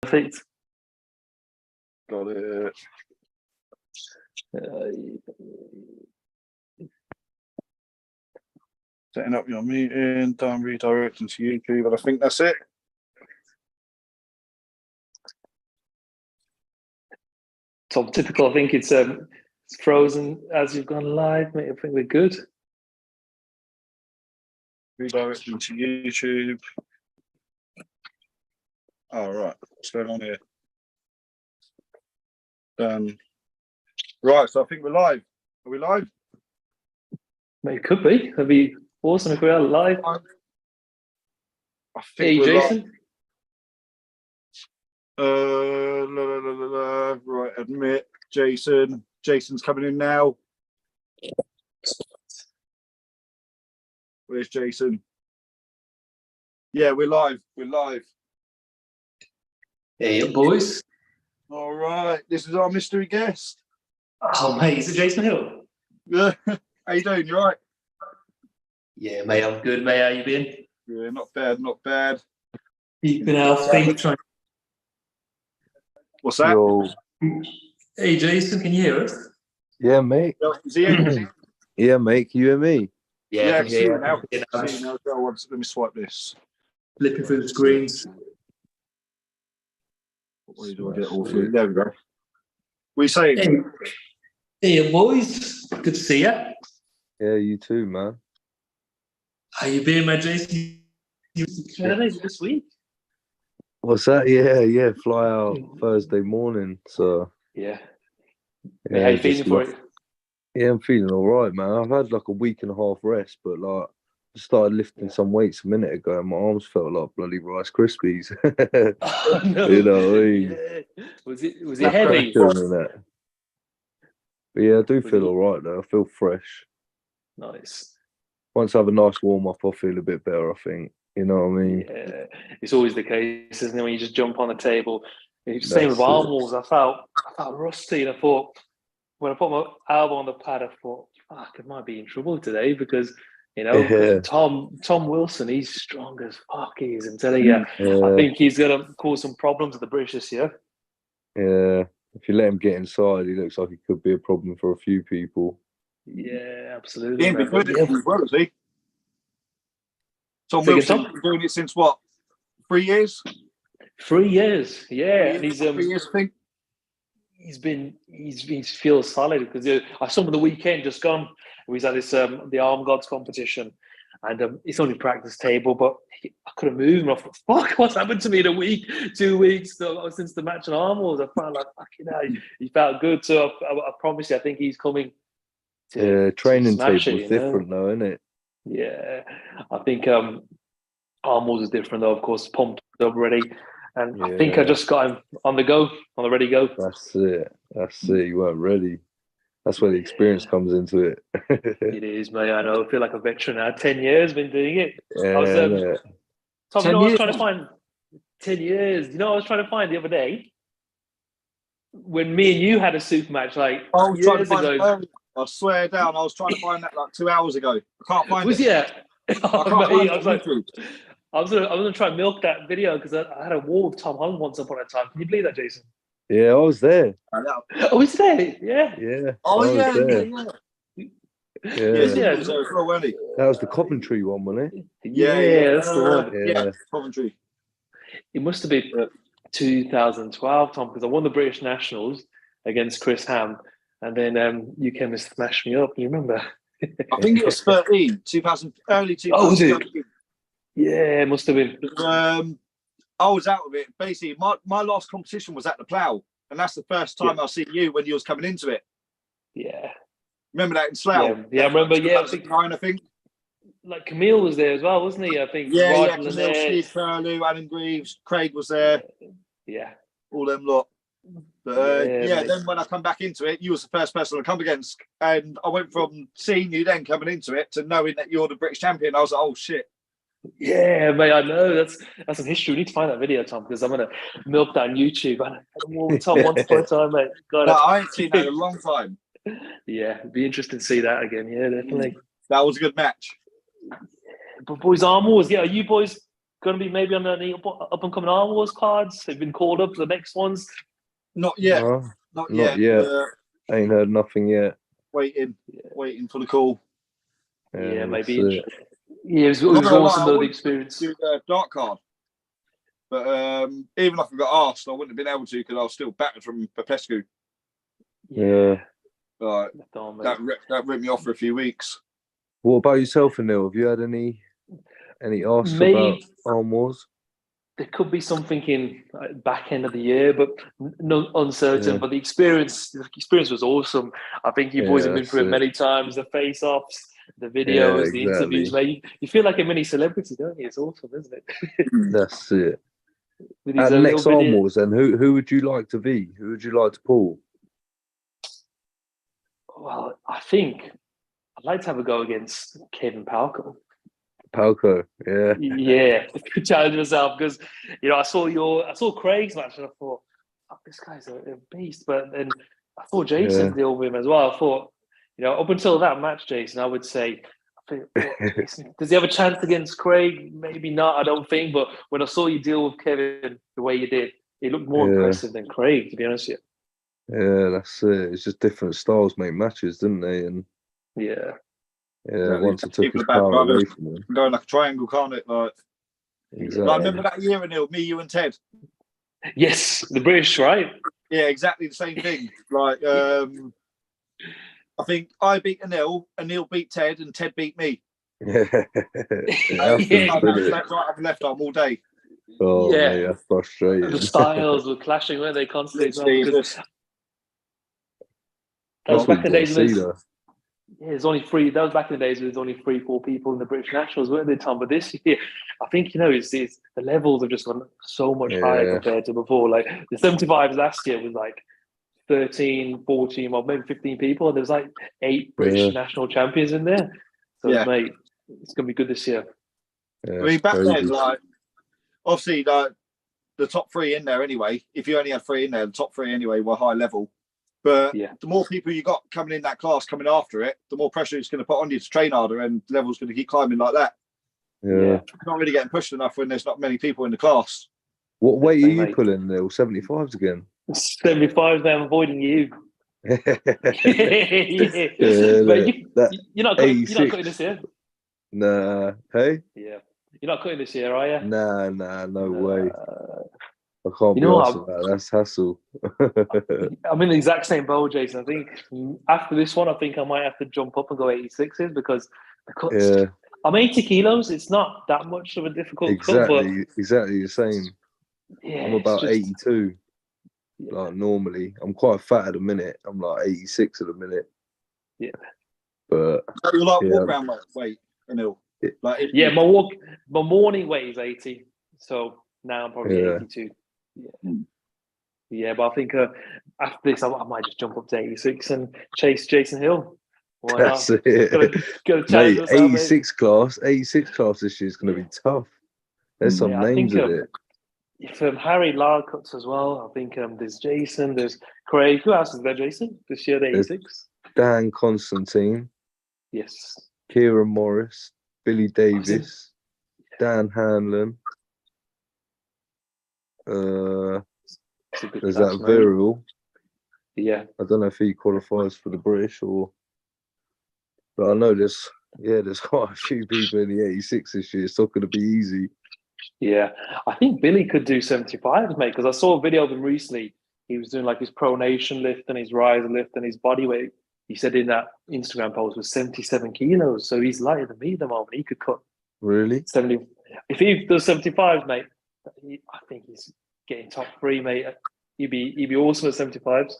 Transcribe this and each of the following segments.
Perfect. Got it. Setting up your meeting, done redirecting to YouTube, and I think that's it. Tom, typical. I think it's frozen as you've gone live, mate. I think we're good. Redirecting to YouTube. All right, what's going on here? Right, so I think we're live. Are we live? Mate, it could be. That'd be awesome if we are live. I Hey, think we're Jason. live. Right, admit. Jason. Jason's coming in now. Where's Jason? Yeah, we're live. We're live. Hey, boys. All right, this is our mystery guest. Oh, mate, is it Jason Hill? Yeah. How you doing? You all right? Yeah, mate, I'm good, mate. How you been? Yeah, not bad, not bad. Keeping healthy. What's that? Yo. Hey, Jason, can you hear us? Yeah, mate. Is he in? Yeah, mate. Can you hear me? Yeah, I can see hear you now. you. See you now. Go on, let me swipe this. Flipping through the screens. What do I get all through? There we go. What are you saying? Hey, boys. Good to see you. Yeah, you too, man. How you been, my Jason? You Canada this week? What's that? Yeah. Fly out Thursday morning. So Yeah. yeah, How you feeling for it? Yeah, I'm feeling all right, man. I've had like a week and a half rest, but like I started lifting some weights a minute ago, and my arms felt like bloody Rice Krispies. Oh, no. You know what I mean? Yeah. Was it heavy? But yeah, I do feel all right though. I feel fresh. Nice. Once I have a nice warm up, I'll feel a bit better, I think. You know what I mean? Yeah, it's always the case, isn't it? When you just jump on the table. It's the same with That's arm it. walls. I felt rusty, and I thought when I put my elbow on the pad, I thought, fuck, I might be in trouble today because Yeah. Tom Wilson, he's strong as fuck. He is. I'm telling you, Yeah. I think he's gonna cause some problems at the British this year. Yeah. If you let him get inside, he looks like he could be a problem for a few people. Yeah, absolutely. He's been doing it as well, has he? Tom Say again, Wilson's Tom? been doing it since what? 3 years? 3 years, yeah. And he's 3 years, I think. He feels solid because I saw him on the weekend just gone. He's at this the Arm Gods competition, and it's only practice table, but I couldn't move. And I thought, fuck, what's happened to me in a week, 2 weeks since the match in Arm Wars? I felt like fucking hell. He felt good. So I promise you, I think he's coming. Training table's it, different though, isn't it? Yeah, I think Arm Wars is different though. Of course, pumped up already. And I think I just got him on the ready go. That's it. You weren't ready. That's where the experience comes into it. It is, mate. I know. I feel like a veteran now. 10 years been doing it. Yeah, I was, Tom, 10 I was years? trying to find 10 years. I was trying to find the other day when me and you had a super match like years ago. I swear down, I was trying to find that like 2 hours ago. I can't find it. Yeah. I was like, I was gonna try and milk that video because I had a war with Tom Holland once upon a time. Can you believe that, Jason? Yeah, I was there. Oh, he's there. Yeah. Yeah. Oh, yeah. Yeah. That was the Coventry one, wasn't it? Yeah, that's the one. Yeah, Coventry. It must have been 2012, Tom, because I won the British Nationals against Chris Ham, and then you came and smashed me up. You remember? I think it was 13, 2000, early 2000. Oh, was it? Yeah, it must have been. I was out of it. Basically, my last competition was at the Plough, and that's the first time I see you when you was coming into it. Yeah. Remember that in Slough? Yeah, I remember. Yeah, I think. Like Camille was there as well, wasn't he? I think. Yeah, Camille, Steve Curlew, Adam Greaves, Craig was there. Yeah. All them lot. But then when I come back into it, you was the first person I come against, and I went from seeing you then coming into it to knowing that you're the British champion. I was like, oh shit. Yeah, mate, I know that's some history. We need to find that video, Tom, because I'm gonna milk that on YouTube. I had Tom once upon a time, mate. I ain't seen that in a long time. Yeah, it'd be interesting to see that again. Yeah, definitely. That was a good match. But boys, Arm Wars. Yeah, are you boys going to be maybe on the up and coming Arm Wars cards? Have you been called up for the next ones? Not yet. No, Not not yet. yet. Ain't heard nothing yet. Waiting for the call. Yeah, maybe. It. Yeah, it was awesome though, the experience. Do the dark card. But even if I got asked, I wouldn't have been able to because I was still battered from Popescu. Yeah. Like, that ripped me off for a few weeks. What about yourself, Anil? Have you had any asks about Arm Wars? There could be something in back end of the year, but no uncertain. Yeah. But the experience was awesome. I think you boys have been through it many times. The face-offs, the videos, the interviews. Mate, you feel like a mini celebrity, don't you? It's awesome, isn't it? That's it. And next Arm Wars, then who would you like to be? Who would you like to pull? Well, I think I'd like to have a go against Kevin Palco. Palco, yeah. Yeah, to challenge myself because, I saw Craig's match and I thought, oh, this guy's a beast. But then I saw Jason deal with him as well. I thought, up until that match, Jason, I would say, does he have a chance against Craig? Maybe not, I don't think. But when I saw you deal with Kevin the way you did, he looked more impressive than Craig, to be honest with you. Yeah, that's it. It's just different styles make matches, didn't they? And yeah, once I took his power away from him. Going like a triangle, can't it? Like, exactly. Like, remember that year, Anil, me, you and Ted? Yes, the British, right? Yeah, exactly the same thing. Like, I think I beat Anil beat Ted, and Ted beat me. Left arm all day. Oh, yeah, mate, that's frustrating. The styles were clashing, weren't they? Constantly. That was back in the days. There's only three. That was back in the days. There was only 3-4 people in the British Nationals, weren't there, Tom? But this year, I think it's the levels have just gone so much higher compared to before. Like the 75s last year was like 13, 14, or maybe 15 people. There's like 8 British national champions in there. So mate, it's gonna be good this year. I mean, back then, like obviously, like the top 3 in there anyway. If you only had 3 in there, the top 3 anyway were high level. But the more people you got coming in that class, coming after it, the more pressure it's going to put on you to train harder, and the level's going to keep climbing like that. Yeah. You're not really getting pushed enough when there's not many people in the class. What weight are you pulling, Neil? 75s again? 75s, I'm avoiding you. But you're not cutting this year? Nah. Hey? Yeah. You're not cutting this year, are you? Nah, no way. I can't be asked about that. That's hassle. I'm in the exact same boat, Jason. I think after this one, I think I might have to jump up and go 86s because the cuts. I'm 80 kilos. It's not that much of a difficult cut. But exactly the same. Yeah, I'm about 82. Like normally, I'm quite fat at the minute. I'm like 86 at the minute. Yeah. But so you like walk around weight, Anil? Like my morning weight is 80. So now I'm probably 82. Yeah, but I think after this, I might just jump up to 86 and chase Jason Hill. Why That's not? it. Gotta mate, 86 class this year is going to be tough. There's some names in it. From Harry Lara cuts as well. I think there's Jason, there's Craig. Who else is there, Jason? This year, 86. Dan Constantine. Yes. Kieran Morris, Billy Davis, Dan Hanlon. There's that Viral. Yeah. I don't know if he qualifies for the British but I know there's quite a few people in the 86 this year. It's not going to be easy. Yeah, I think Billy could do 75s, mate, because I saw a video of him recently. He was doing like his pronation lift and his riser lift and his body weight. He said in that Instagram post was 77 kilos. So he's lighter than me at the moment. He could cut. Really? 70. If he does 75s, mate, I think he's getting top 3, mate. He'd be awesome at 75s.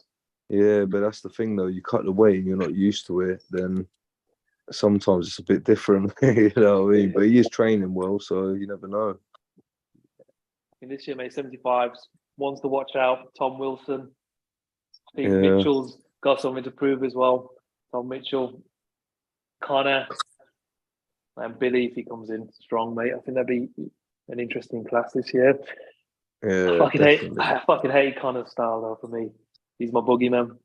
Yeah, but that's the thing though. You cut the weight and you're not used to it, then sometimes it's a bit different. You know what I mean? But he is training well, so you never know. In this year, mate, 75s. Ones to watch out. Tom Wilson. I think Mitchell's got something to prove as well. Tom Mitchell, Connor, and Billy if he comes in strong, mate. I think that'd be an interesting class this year. Yeah, I fucking hate Connor's style though. For me, he's my boogeyman.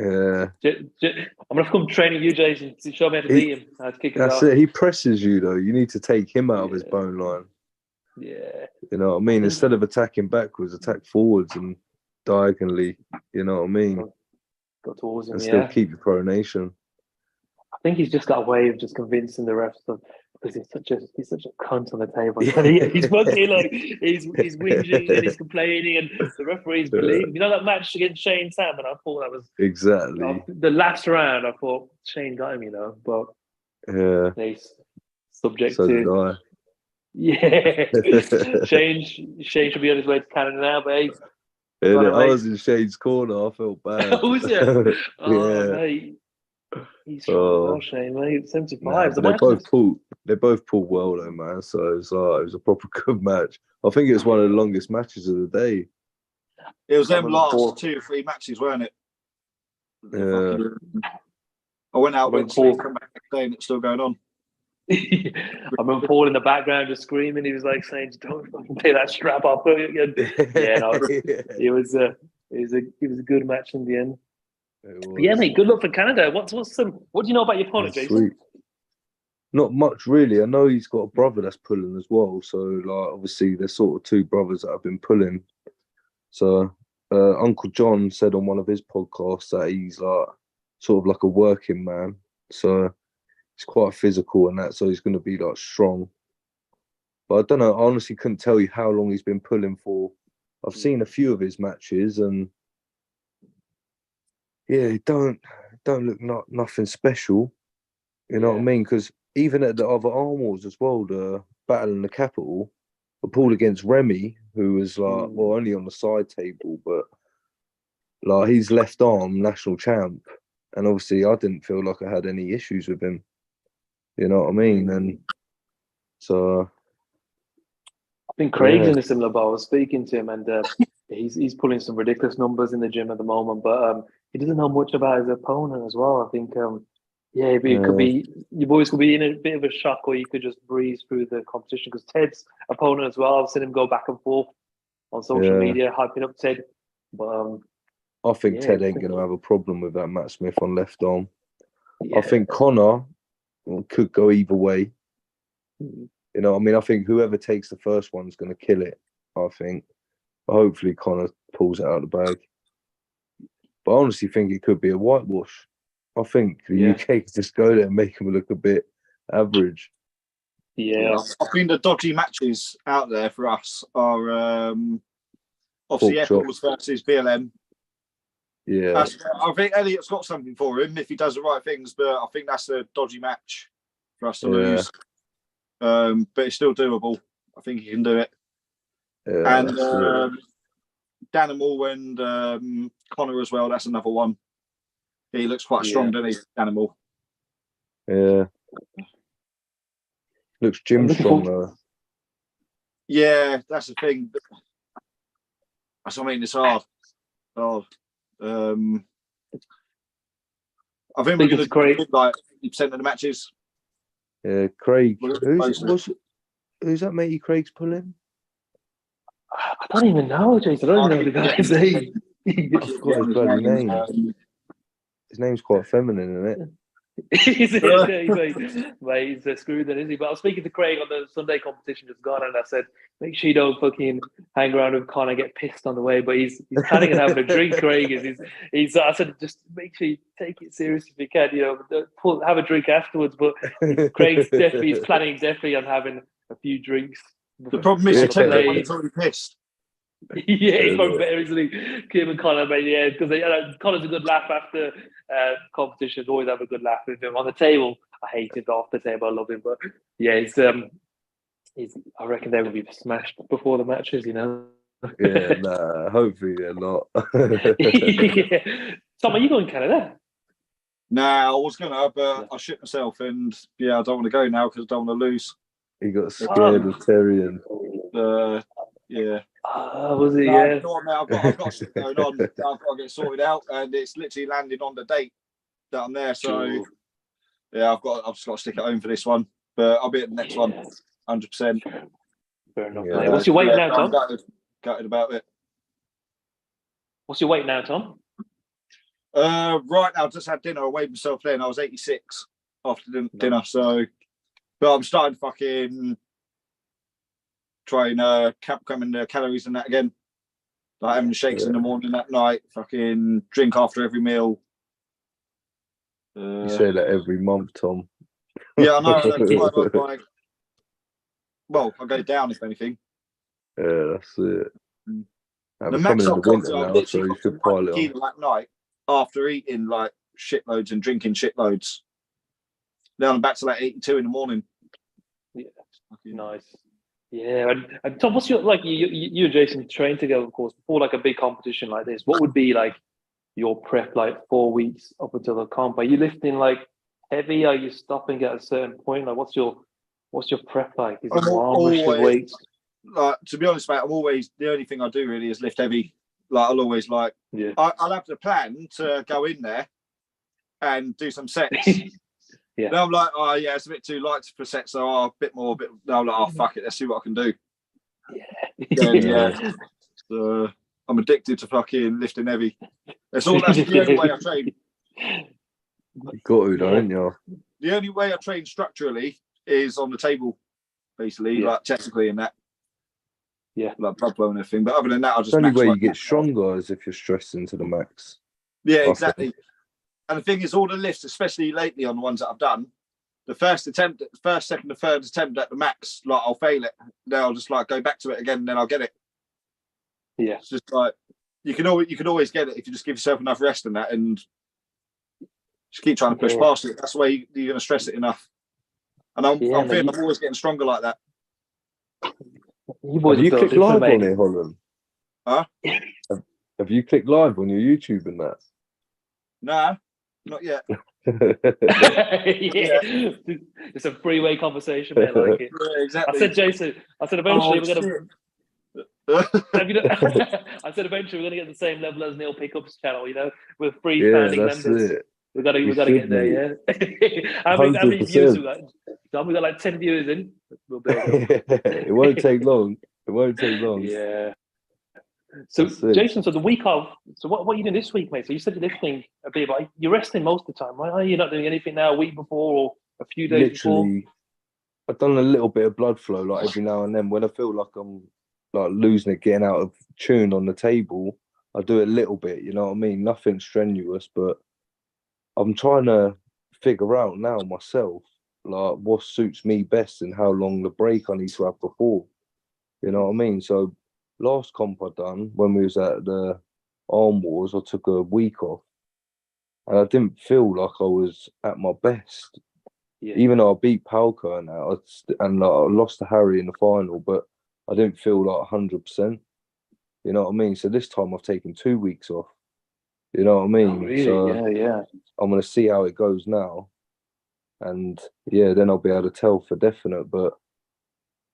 Yeah, I'm gonna come training you, Jason, to show me how to beat him. That's it. He presses you though. You need to take him out of his bone line. Yeah. You know what I mean? Instead of attacking backwards, attack forwards and diagonally. You know what I mean? Go towards him, and still keep your pronation. I think he's just got a way of just convincing the refs of, because he's such a cunt on the table. He's fucking like he's whinging and he's complaining, and the referees believe. You know that match against Shane Sam, and I thought that was exactly the last round. I thought Shane got him, but he's subject so to. Did I. Yeah, Shane should be on his way to Canada now, but hey, I was in Shane's corner. I felt bad. Was you? Yeah. Mate. He's strong well, Shane, mate. 75. They both pulled well though, man. So it was a proper good match. I think it was one of the longest matches of the day. It was them last 2 or 3 matches, weren't it? Yeah. I went out with Paul, come back next day and it's still going on. I remember Paul in the background just screaming. He was like saying, "Don't fucking take that strap off." Yeah, no, it was a good match in the end. Yeah, mate. Good luck for Canada. What do you know about your opponent, Jason? Sweet. Not much, really. I know he's got a brother that's pulling as well. So, like, obviously, there's sort of 2 brothers that have been pulling. So, Uncle John said on one of his podcasts that he's like sort of like a working man. So he's quite physical and that. So he's going to be like strong. But I don't know. I honestly couldn't tell you how long he's been pulling for. I've seen a few of his matches and. Yeah, it don't look nothing special. You know what I mean? Because even at the other Arm Wars as well, the Battle in the Capital, I pulled against Remy, who was like, only on the side table, but like he's left arm national champ. And obviously I didn't feel like I had any issues with him. You know what I mean? And so I think Craig's in a similar boat. I was speaking to him and he's pulling some ridiculous numbers in the gym at the moment, but he doesn't know much about his opponent as well. I think, it could be, you boys could be in a bit of a shock, or you could just breeze through the competition, because Ted's opponent as well, I've seen him go back and forth on social media, hyping up Ted. But I think Ted ain't going to have a problem with that Matt Smith on left arm. I think Connor could go either way. You know what I mean? I think whoever takes the first one's going to kill it, I think. But hopefully Connor pulls it out of the bag. But I honestly think it could be a whitewash. I think the UK could just go there and make them look a bit average. Yeah. I think the dodgy matches out there for us are obviously Eccles versus BLM. Yeah. I think Elliot's got something for him if he does the right things, but I think that's a dodgy match for us to lose. But it's still doable. I think he can do it. Yeah, and Danimal and Connor as well. That's another one. He looks quite strong, doesn't he, Danimal? Yeah. Looks gym strong though. Yeah, that's the thing. That's what I mean. It's hard. I think we're going to create like 50% of the matches. Yeah, Craig. Who's that matey Craig's pulling? I don't even know, Jason. I don't even know the guy's name. I've got his bloody name. His name's quite feminine, isn't it? He's screwed then, isn't he? But I was speaking to Craig on the Sunday competition just gone, and I said, make sure you don't fucking hang around with Connor, get pissed on the way. But he's planning on having a drink, Craig. I said, just make sure you take it seriously if you can, have a drink afterwards. But Craig's definitely planning on having a few drinks. The problem is, he's already pissed. He's probably better, isn't he? Kim and Connor, but because Connor's a good laugh after competitions. Always have a good laugh with him on the table. I hate him, but off the table I love him. But I reckon they will be smashed before the matches. Hopefully they're not. Tom, are you going to Canada? Nah, I was gonna, but I shit myself, and I don't want to go now because I don't want to lose. He got scared of Tyrion. Was it? I've got shit going on. I've got to get sorted out, and it's literally landing on the date that I'm there. So I've just got to stick at home for this one, but I'll be at the next one, 100%. Fair enough. Yeah. What's your weight now, Tom? I'm gutted about it. What's your weight now, Tom? Right now, I just had dinner. I weighed myself then. I was 86 after dinner. So, but I'm starting fucking. try and coming the calories and that again. Like having shakes in the morning, at night, fucking drink after every meal. You say that every month, Tom. Yeah, I know. Well, I'll go down if anything. Yeah, that's it. The max I've got to, I've literally you should got 1 kilo at night after eating like shitloads and drinking shitloads. Now I'm back to like 82 in the morning. Yeah, nice. Yeah, and Tom, what's your like? You and Jason train together, of course, before like a big competition like this. What would be like your prep like 4 weeks up until the comp? Are you lifting like heavy? Are you stopping at a certain point? Like, what's your prep like? Is it arm wrestling weights? Like, to be honest, mate, I'm always, the only thing I do really is lift heavy. Like, I'll always like, I'll have the plan to go in there and do some sets. Yeah. Then I'm like, oh yeah, it's a bit too light for sets, so a bit more. Now I'm like, oh fuck it, let's see what I can do. Yeah. So I'm addicted to fucking lifting heavy. That's the only way I train. You got to, don't you? The only way I train structurally is on the table, basically, like technically and that. Yeah, like blood flow and everything. But other than that, I'll just. The only way you get stronger is if you're stressing to the max. Yeah, exactly. And the thing is, all the lifts, especially lately on the ones that I've done, the first, second, the third attempt at the max, like I'll fail it. Then I'll just like go back to it again, and then I'll get it. Yeah, it's just like you can always get it if you just give yourself enough rest and that, and just keep trying to push past it. That's the way you're going to stress it enough. And I'm feeling I'm always getting stronger like that. Have you clicked live on it, Holland? Huh? Have you clicked live on your YouTube and that? Nah, not yet. It's a three-way conversation, man. Like it. Yeah, exactly. I said, Jason, eventually we're gonna. I said eventually we're gonna get the same level as Neil Pickup's channel. You know, with freestanding members. It. We gotta get there. Yeah. How many views we got? Tom, we got like 10 viewers in. We'll be it won't take long. Yeah. So, Jason, so the week of, so what are you doing this week, mate? So you said you're lifting a bit, but you're resting most of the time, right? Are you not doing anything now a week before or a few days before? I've done a little bit of blood flow, like every now and then. When I feel like I'm like losing it, getting out of tune on the table, I do a little bit, you know what I mean? Nothing strenuous, but I'm trying to figure out now myself, like what suits me best and how long the break I need to have before. You know what I mean? So last comp I done when we was at the Arm Wars, I took a week off, and I didn't feel like I was at my best. Yeah. Even though I beat Palka and I lost to Harry in the final, but I didn't feel like 100%. You know what I mean? So this time I've taken 2 weeks off. You know what I mean? Oh, really? So yeah. I'm gonna see how it goes now, and then I'll be able to tell for definite. But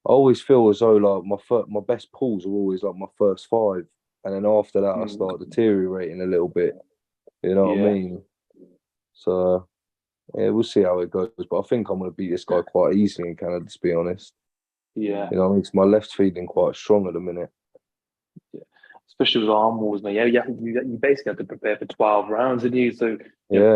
I always feel as though like my best pulls are always like my first 5, and then after that I start deteriorating a little bit. You know what I mean? So we'll see how it goes. But I think I'm going to beat this guy quite easily in Canada, to be honest. Yeah. You know what I mean? My left's feeling quite strong at the minute. Yeah. Especially with Arm Wars, man. You basically have to prepare for 12 rounds, and so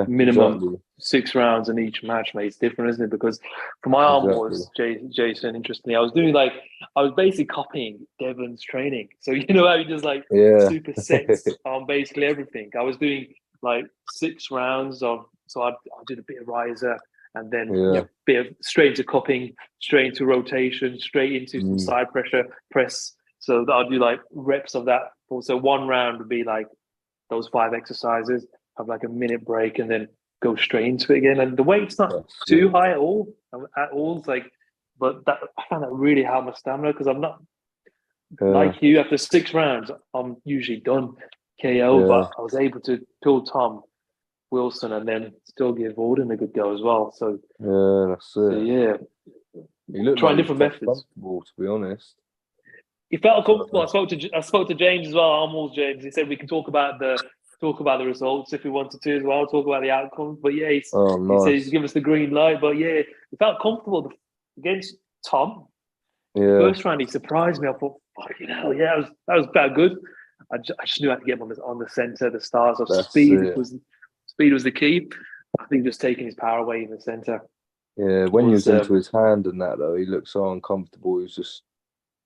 minimum 6 rounds in each match, mate. It's different, isn't it? Because for my Arm Wars, Jason, interestingly, I was basically copying Devon's training. So you know how he does like super sets on basically everything. I was doing like 6 rounds of, so I did a bit of riser, and then a bit of straight into cupping, straight into rotation, straight into some side pressure press. So I'll do like reps of that. So 1 round would be like those 5 exercises, have like a minute break, and then go straight into it again. And the weight's not too high at all. It's like, but that I found that really helped my stamina, because I'm not like you. After 6 rounds, I'm usually done KO. But I was able to pull Tom Wilson and then still give Auden a good go as well. So that's it. So, you look trying different methods. To be honest. He felt comfortable. I spoke to James as well, Armwrestling James. He said we can talk about the results if we wanted to as well, talk about the outcomes. But he said he's given us the green light. But he felt comfortable against Tom. Yeah. First round he surprised me. I thought, fucking hell, that was about good. I just knew how to get him on the center, the stars of speed was the key. I think just taking his power away in the center. Yeah, when he was into his hand and that though, he looked so uncomfortable. He was just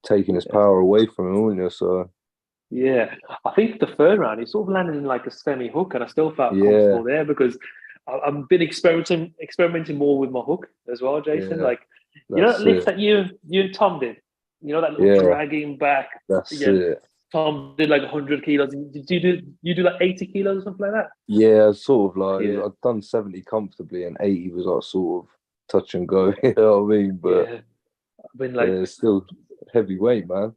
taking his power away from him, wasn't you? So yeah, I think the third round he sort of landed in like a semi hook, and I still felt comfortable there because I've been experimenting more with my hook as well, Jason. Like that lift that you and Tom did, that little dragging back. That's it. Tom did like 100 kilos. Did you do like 80 kilos or something like that? Yeah, sort of like I've done 70 comfortably, and 80 was like sort of touch and go. You know what I mean? But I've been like still heavyweight, man.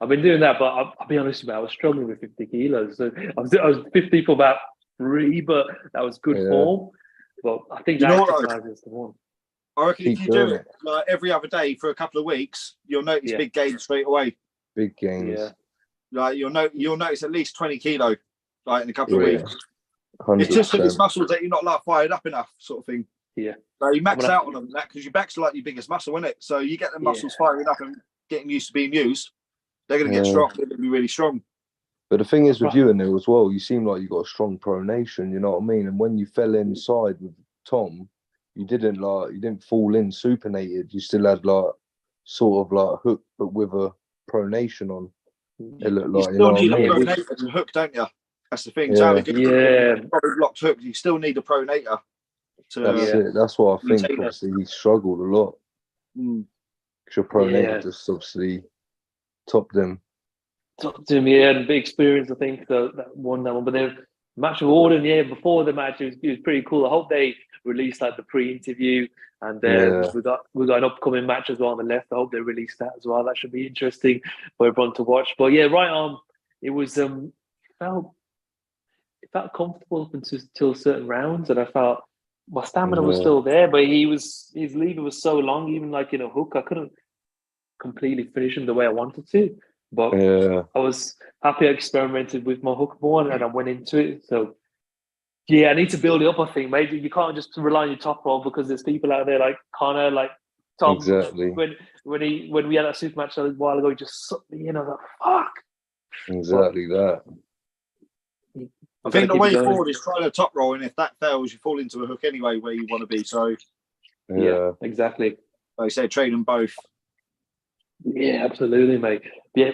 I've been doing that, but I'll be honest with you, I was struggling with 50 kilos. So I was 50 for about 3, but that was good form. But I think that exercise is the one. I reckon if you do it like every other day for a couple of weeks, you'll notice big gains straight away. Big gains. Yeah. Like you'll notice at least 20 kilo like in a couple of weeks. 100%. It's just that it's muscles that you're not like fired up enough, sort of thing. Yeah. So you max out on them because your back's like your biggest muscle, isn't it? So you get the muscles firing up and getting used to being used. They're going to get strong. They're going to be really strong. But the thing is with you and Neil as well, you seem like you got a strong pronation. You know what I mean? And when you fell inside with Tom, you didn't fall in supinated. You still had like sort of like hook, but with a pronation on. It looked like you still need a pronator hook, don't you? That's the thing. Locked hook. You still need a pronator. That's it. That's what I think. Obviously, he struggled a lot. Because your pronator just obviously topped him. And big experience, I think, that one. But then match of Auden, before the match, it was pretty cool. I hope they released like the pre-interview, and we got an upcoming match as well on the left. I hope they release that as well. That should be interesting for everyone to watch. But right arm, it was it felt comfortable up until certain rounds, and I felt my stamina was still there, but his lever was so long, even like in a hook, I couldn't completely finish him the way I wanted to. But I was happy I experimented with my hook more and I went into it. So I need to build it up, I think. Maybe you can't just rely on your top roll because there's people out there like Connor, like Tom. Exactly. When we had that super match a while ago, he just sucked me in. I was like, fuck. Exactly that. I think the way forward is trying to top roll, and if that fails, you fall into a hook anyway where you want to be. So exactly. Like I say, train them both. Yeah, absolutely, mate.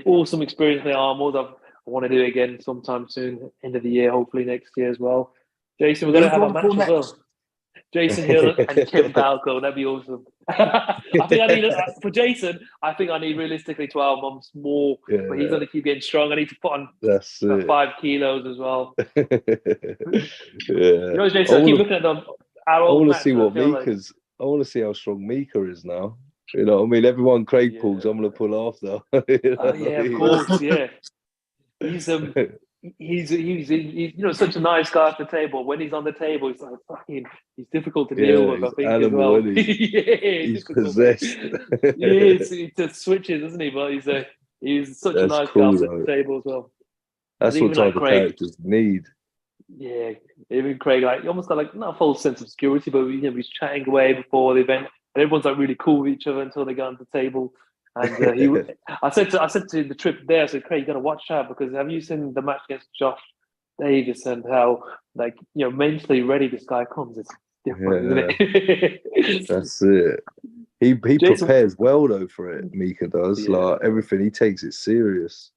Awesome experience in the Armwrestling. I want to do it again sometime soon, end of the year, hopefully next year as well. Jason, we're going to have a match as well. Jason Hill and Kim Balco, that'd be awesome. I think I need for Jason. I think I need realistically 12 months more, but he's going to keep getting strong. I need to put on 5 kilos as well. You know, Jason, I keep looking at them. I want to see what Mika's. I want to see how strong Mika is now. You know what I mean? Everyone Craig pulls, I'm going to pull after. Of course, yeah. He's such a nice guy at the table. When he's on the table, he's like he's difficult to deal with. I think as well. He's possessed. He just switches, doesn't he? But he's such a nice guy at the table as well. That's what type of characters need. Yeah, even Craig, like you almost got like not a full sense of security, but he's chatting away before the event, and everyone's like really cool with each other until they get on the table. And I said to the trip there, I said, Craig, you got to watch out because have you seen the match against Josh Davis and how mentally ready this guy comes? It's different, isn't it? That's it. He Jason, prepares well though for it. Mika does like everything. He takes it serious.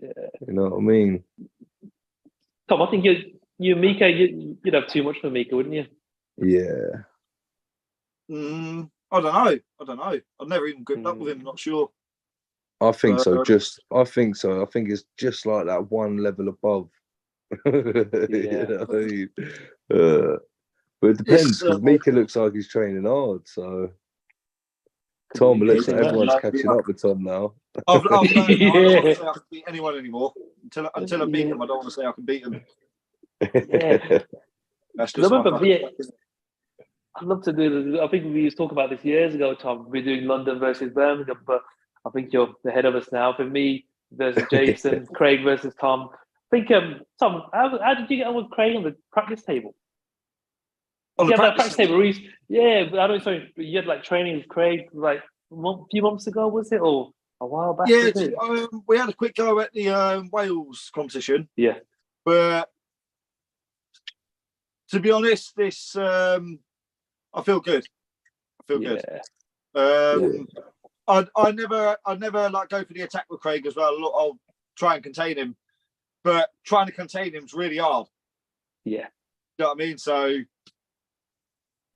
Yeah, you know what I mean. Tom, I think you Mika, you'd have too much for Mika, wouldn't you? Yeah. I don't know. I've never even gripped up with him. Not sure. I think so. I think so. I think it's just like that one level above. You know what I mean? But it depends because Mika looks like he's training hard. So Tom, looks like everyone's catching up with Tom now. I don't say I can beat anyone anymore until I beat him. I don't want to say I can beat him. Yeah, that's just. I'd love to do. I think we used to talk about this years ago, Tom. We're doing London versus Birmingham, but I think you're ahead of us now. For me versus Jason, Craig versus Tom. I think Tom, how did you get on with Craig on the practice table? On the practice table. Yeah, but I don't know. You had like training with Craig like a few months ago, was it, or a while back? Yeah, we had a quick go at the Wales competition. Yeah, but to be honest, this I feel good. I I never like go for the attack with Craig as well. I'll try and contain him, but trying to contain him is really hard. Yeah, you know what I mean. So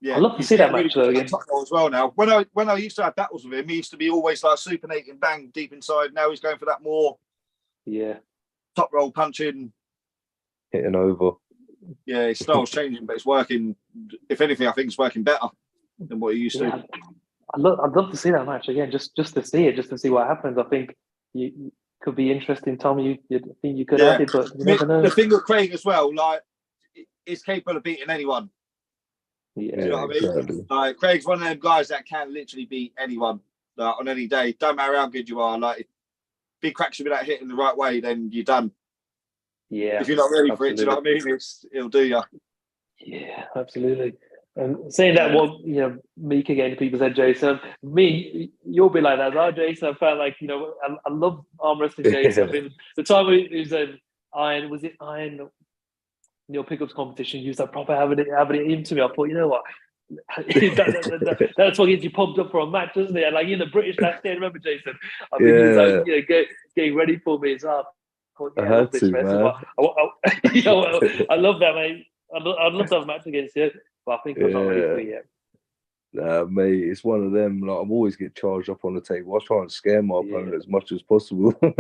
yeah, I'd love to see that match though again as well. Now, when I used to have battles with him, he used to be always like supinating, bang deep inside. Now he's going for that more top roll punching, hitting over. Yeah, his style's changing, but it's working. If anything, I think it's working better than what he used to. I'd love to see that match again, just to see it, just to see what happens. I think you could be interesting, Tom. You think you could have it, but you never know. The thing with Craig as well, like, is capable of beating anyone. Yeah, you know what I mean? Exactly. Like, Craig's one of them guys that can literally beat anyone, like, on any day. Don't matter how good you are. Like, if he cracks you without hitting the right way, then you're done. Yeah. If you're not ready for it, do you know what I mean? It'll do you. Yeah, absolutely. And saying that, Meek again, people said Jason. You'll be like that as well, Jason. I felt like, I love arm wrestling Jason. I mean, the time it was an Iron Neil Pickups competition, you was like proper having it into me. I thought, you know what? That's what gets you pumped up for a match, doesn't it? And like in the British last day, remember, Jason? I think he was like, getting ready for me as well. I had to, man. I love that, mate. I'd love to have a match against you, but I think I'm not ready for it yet. Nah, mate, it's one of them. Like, I'm always get charged up on the table. I try and scare my opponent as much as possible. Yeah,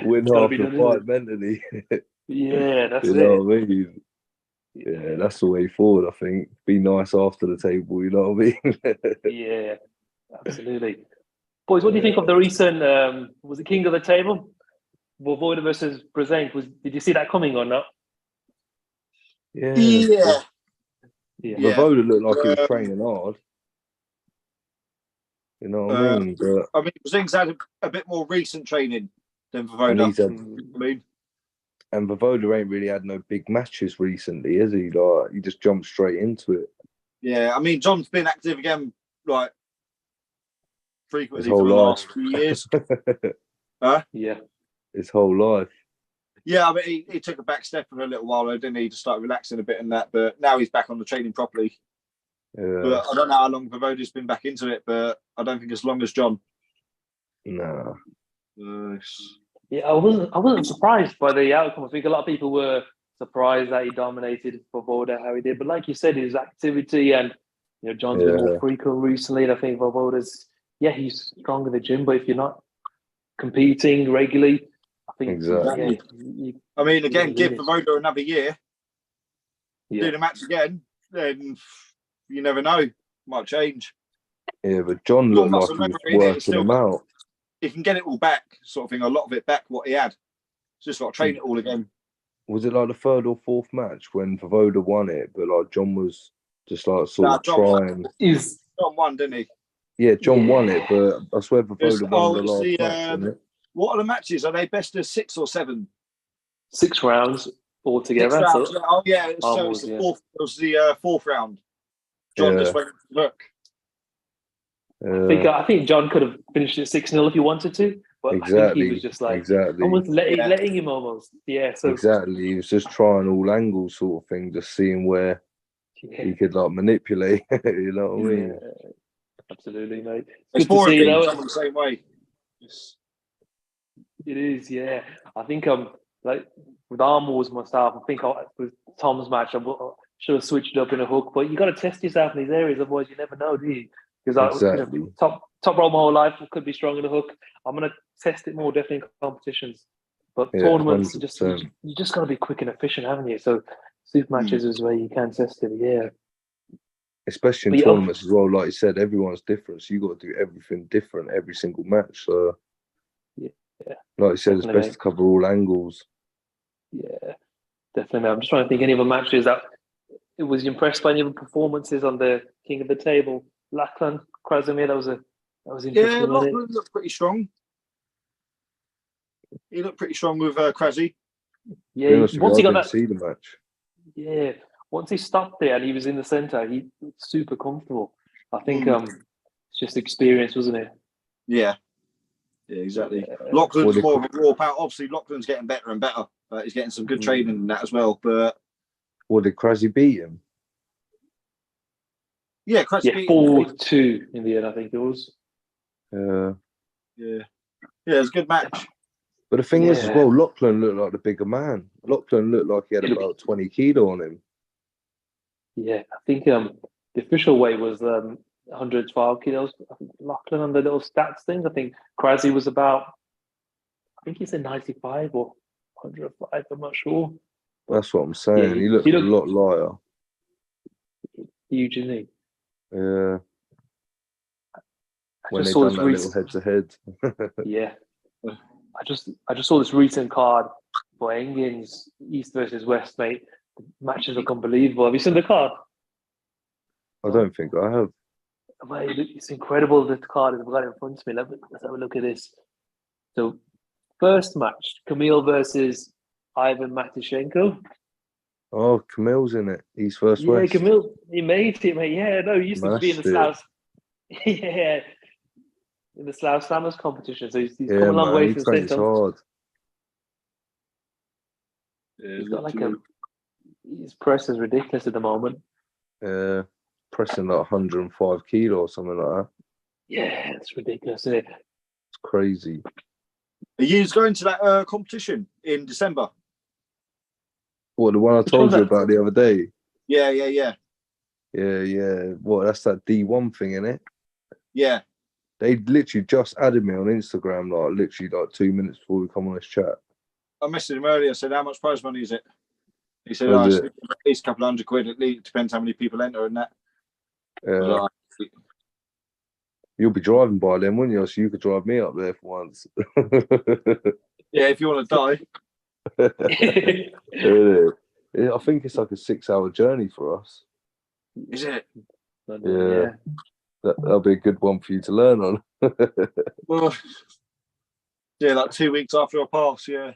win half the fight mentally. Yeah, that's you know what I mean? Yeah, that's the way forward. I think be nice after the table. You know what I mean? Yeah, absolutely. Boys, what do you think of the recent? Was it King of the Table? Voivode versus Brzenk. Did you see that coming or not? Yeah. Voivode looked like he was training hard. You know what I mean? But I mean, Brzenk's had a bit more recent training than Voivode. And Voivode ain't really had no big matches recently, has he? Like, he just jumped straight into it. Yeah, I mean, John's been active again, like, frequently for the last few years. Yeah. His whole life. Yeah, I mean, he took a back step for a little while, didn't he, to start relaxing a bit and that, but now he's back on the training properly. Yeah. But I don't know how long Voivode's been back into it, but I don't think as long as John. No. Yeah, I wasn't surprised by the outcome. I think a lot of people were surprised that he dominated Voivode how he did. But like you said, his activity and John's been more frequent recently. And I think Voivode's he's strong in the gym, but if you're not competing regularly, I think exactly. I mean, again, give Voivode another year, do the match again, then you never know, might change. Yeah, but John looked like he was working him out. He can get it all back, sort of thing. A lot of it back, what he had. Just got to train it all again. Was it like the third or fourth match when Voivode won it, but like John was just like trying? John won, didn't he? Yeah, John won it, but I swear Voivode won the last match, wasn't it? What are the matches? Are they best of 6 or 7? 6 rounds altogether. 6 rounds. Oh yeah, so it's the fourth. It was the fourth round. John just went look. I think John could have finished it 6-0 if he wanted to, but I think he was just like almost letting him almost. Yeah, so exactly. He was just trying all angles, sort of thing, just seeing where he could like manipulate. You know what I mean? Yeah, absolutely, mate. It's good to see the same way. It is, yeah. I think like with Arm Wars myself, I think with Tom's match, I should have switched it up in a hook, but you got to test yourself in these areas, otherwise you never know, do you? Because top roll my whole life could be strong in the hook. I'm gonna test it more definitely in competitions, but tournaments you just got to be quick and efficient, haven't you? So super matches is where you can test it. Yeah, especially in tournaments as well. Like you said, everyone's different, so you got to do everything different every single match. So like you said, it's best to cover all angles. Yeah, definitely. I'm just trying to think any other matches that it was impressed by any other performances on the King of the Table. Lachlan, Krasimir, that was interesting. Yeah, Lachlan looked pretty strong. He looked pretty strong with Krasi. Yeah, once he got that, see the match. Yeah, once he stopped there and he was in the centre, he looked super comfortable. I think it's just experience, wasn't it? Yeah, exactly. Lachlan's more of a raw power. Obviously, Lachlan's getting better and better. He's getting some good training in that as well. But did Krasi beat him? Yeah, Kresge. 4-2 in the end, I think it was. Yeah, it was a good match. But the thing is, as well, Lachlan looked like the bigger man. Lachlan looked like he had about 20 kilo on him. Yeah, I think the official weight was 112 kilos. I think Lachlan on the little stats things. I think Krasny was about, I think he said 95 or 105. I'm not sure. That's what I'm saying. He looked a lot lighter. Huge, isn't he? Yeah. When they saw done that little head-to-head. Yeah. I just saw this recent card for Engin's East versus West, mate. The matches look unbelievable. Have you seen the card? I don't think I have. Mate, it's incredible, the card. I've got it in front of me. Let's have a look at this. So, first match, Camille versus Ivan Matyashenko. Oh, Camille's in it. East versus West. Yeah, Camille, he made it, mate. Yeah, no, he used to be in the Slouch. Yeah, in the Slouch Slammers competition. So he's come a long way since then. Hard. Yeah, he's got his press is ridiculous at the moment. Yeah, pressing like 105 kilo or something like that. Yeah, it's ridiculous, isn't it? It's crazy. Are you going to that competition in December? What, the one I told you about the other day? Yeah. Yeah. What, that's that D1 thing, innit? Yeah. They literally just added me on Instagram, like 2 minutes before we come on this chat. I messaged him earlier, said, how much prize money is it? He said, it's at least a couple £100 at least. Depends how many people enter and that. Yeah. You'll be driving by then, wouldn't you? So you could drive me up there for once. Yeah, if you want to die. I think it's like a 6-hour journey for us. Is it? Yeah. That'll be a good one for you to learn on. Well, yeah, like 2 weeks after I pass, yeah.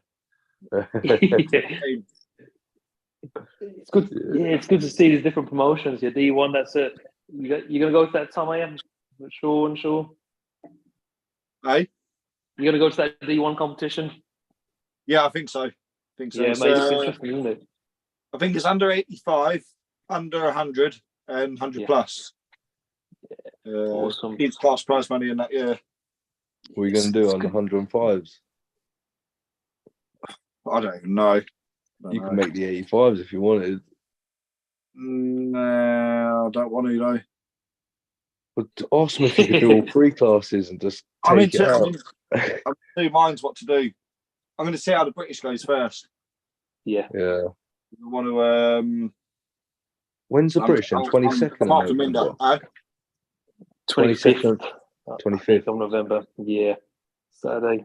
It's good. Yeah, it's good to see these different promotions. Your D1, that's it. You're gonna go to that, Tom? I am sure. Hey, you're gonna go to that D1 competition? Yeah, I think so. Yeah, mate, it's interesting, isn't it? I think it's under 85, under 100, and 100 plus. Yeah. Awesome. It's class prize money in that. Yeah. What are you going to do on the 105s? I don't even know. You can make the 85s if you wanted. No, I don't want to though. But ask me if you could do all 3 classes and just take it out. I'm two minds what to do. I'm going to see how the British goes first. Yeah. I want to. When's the British? 22nd. 25th of November. Yeah, Saturday.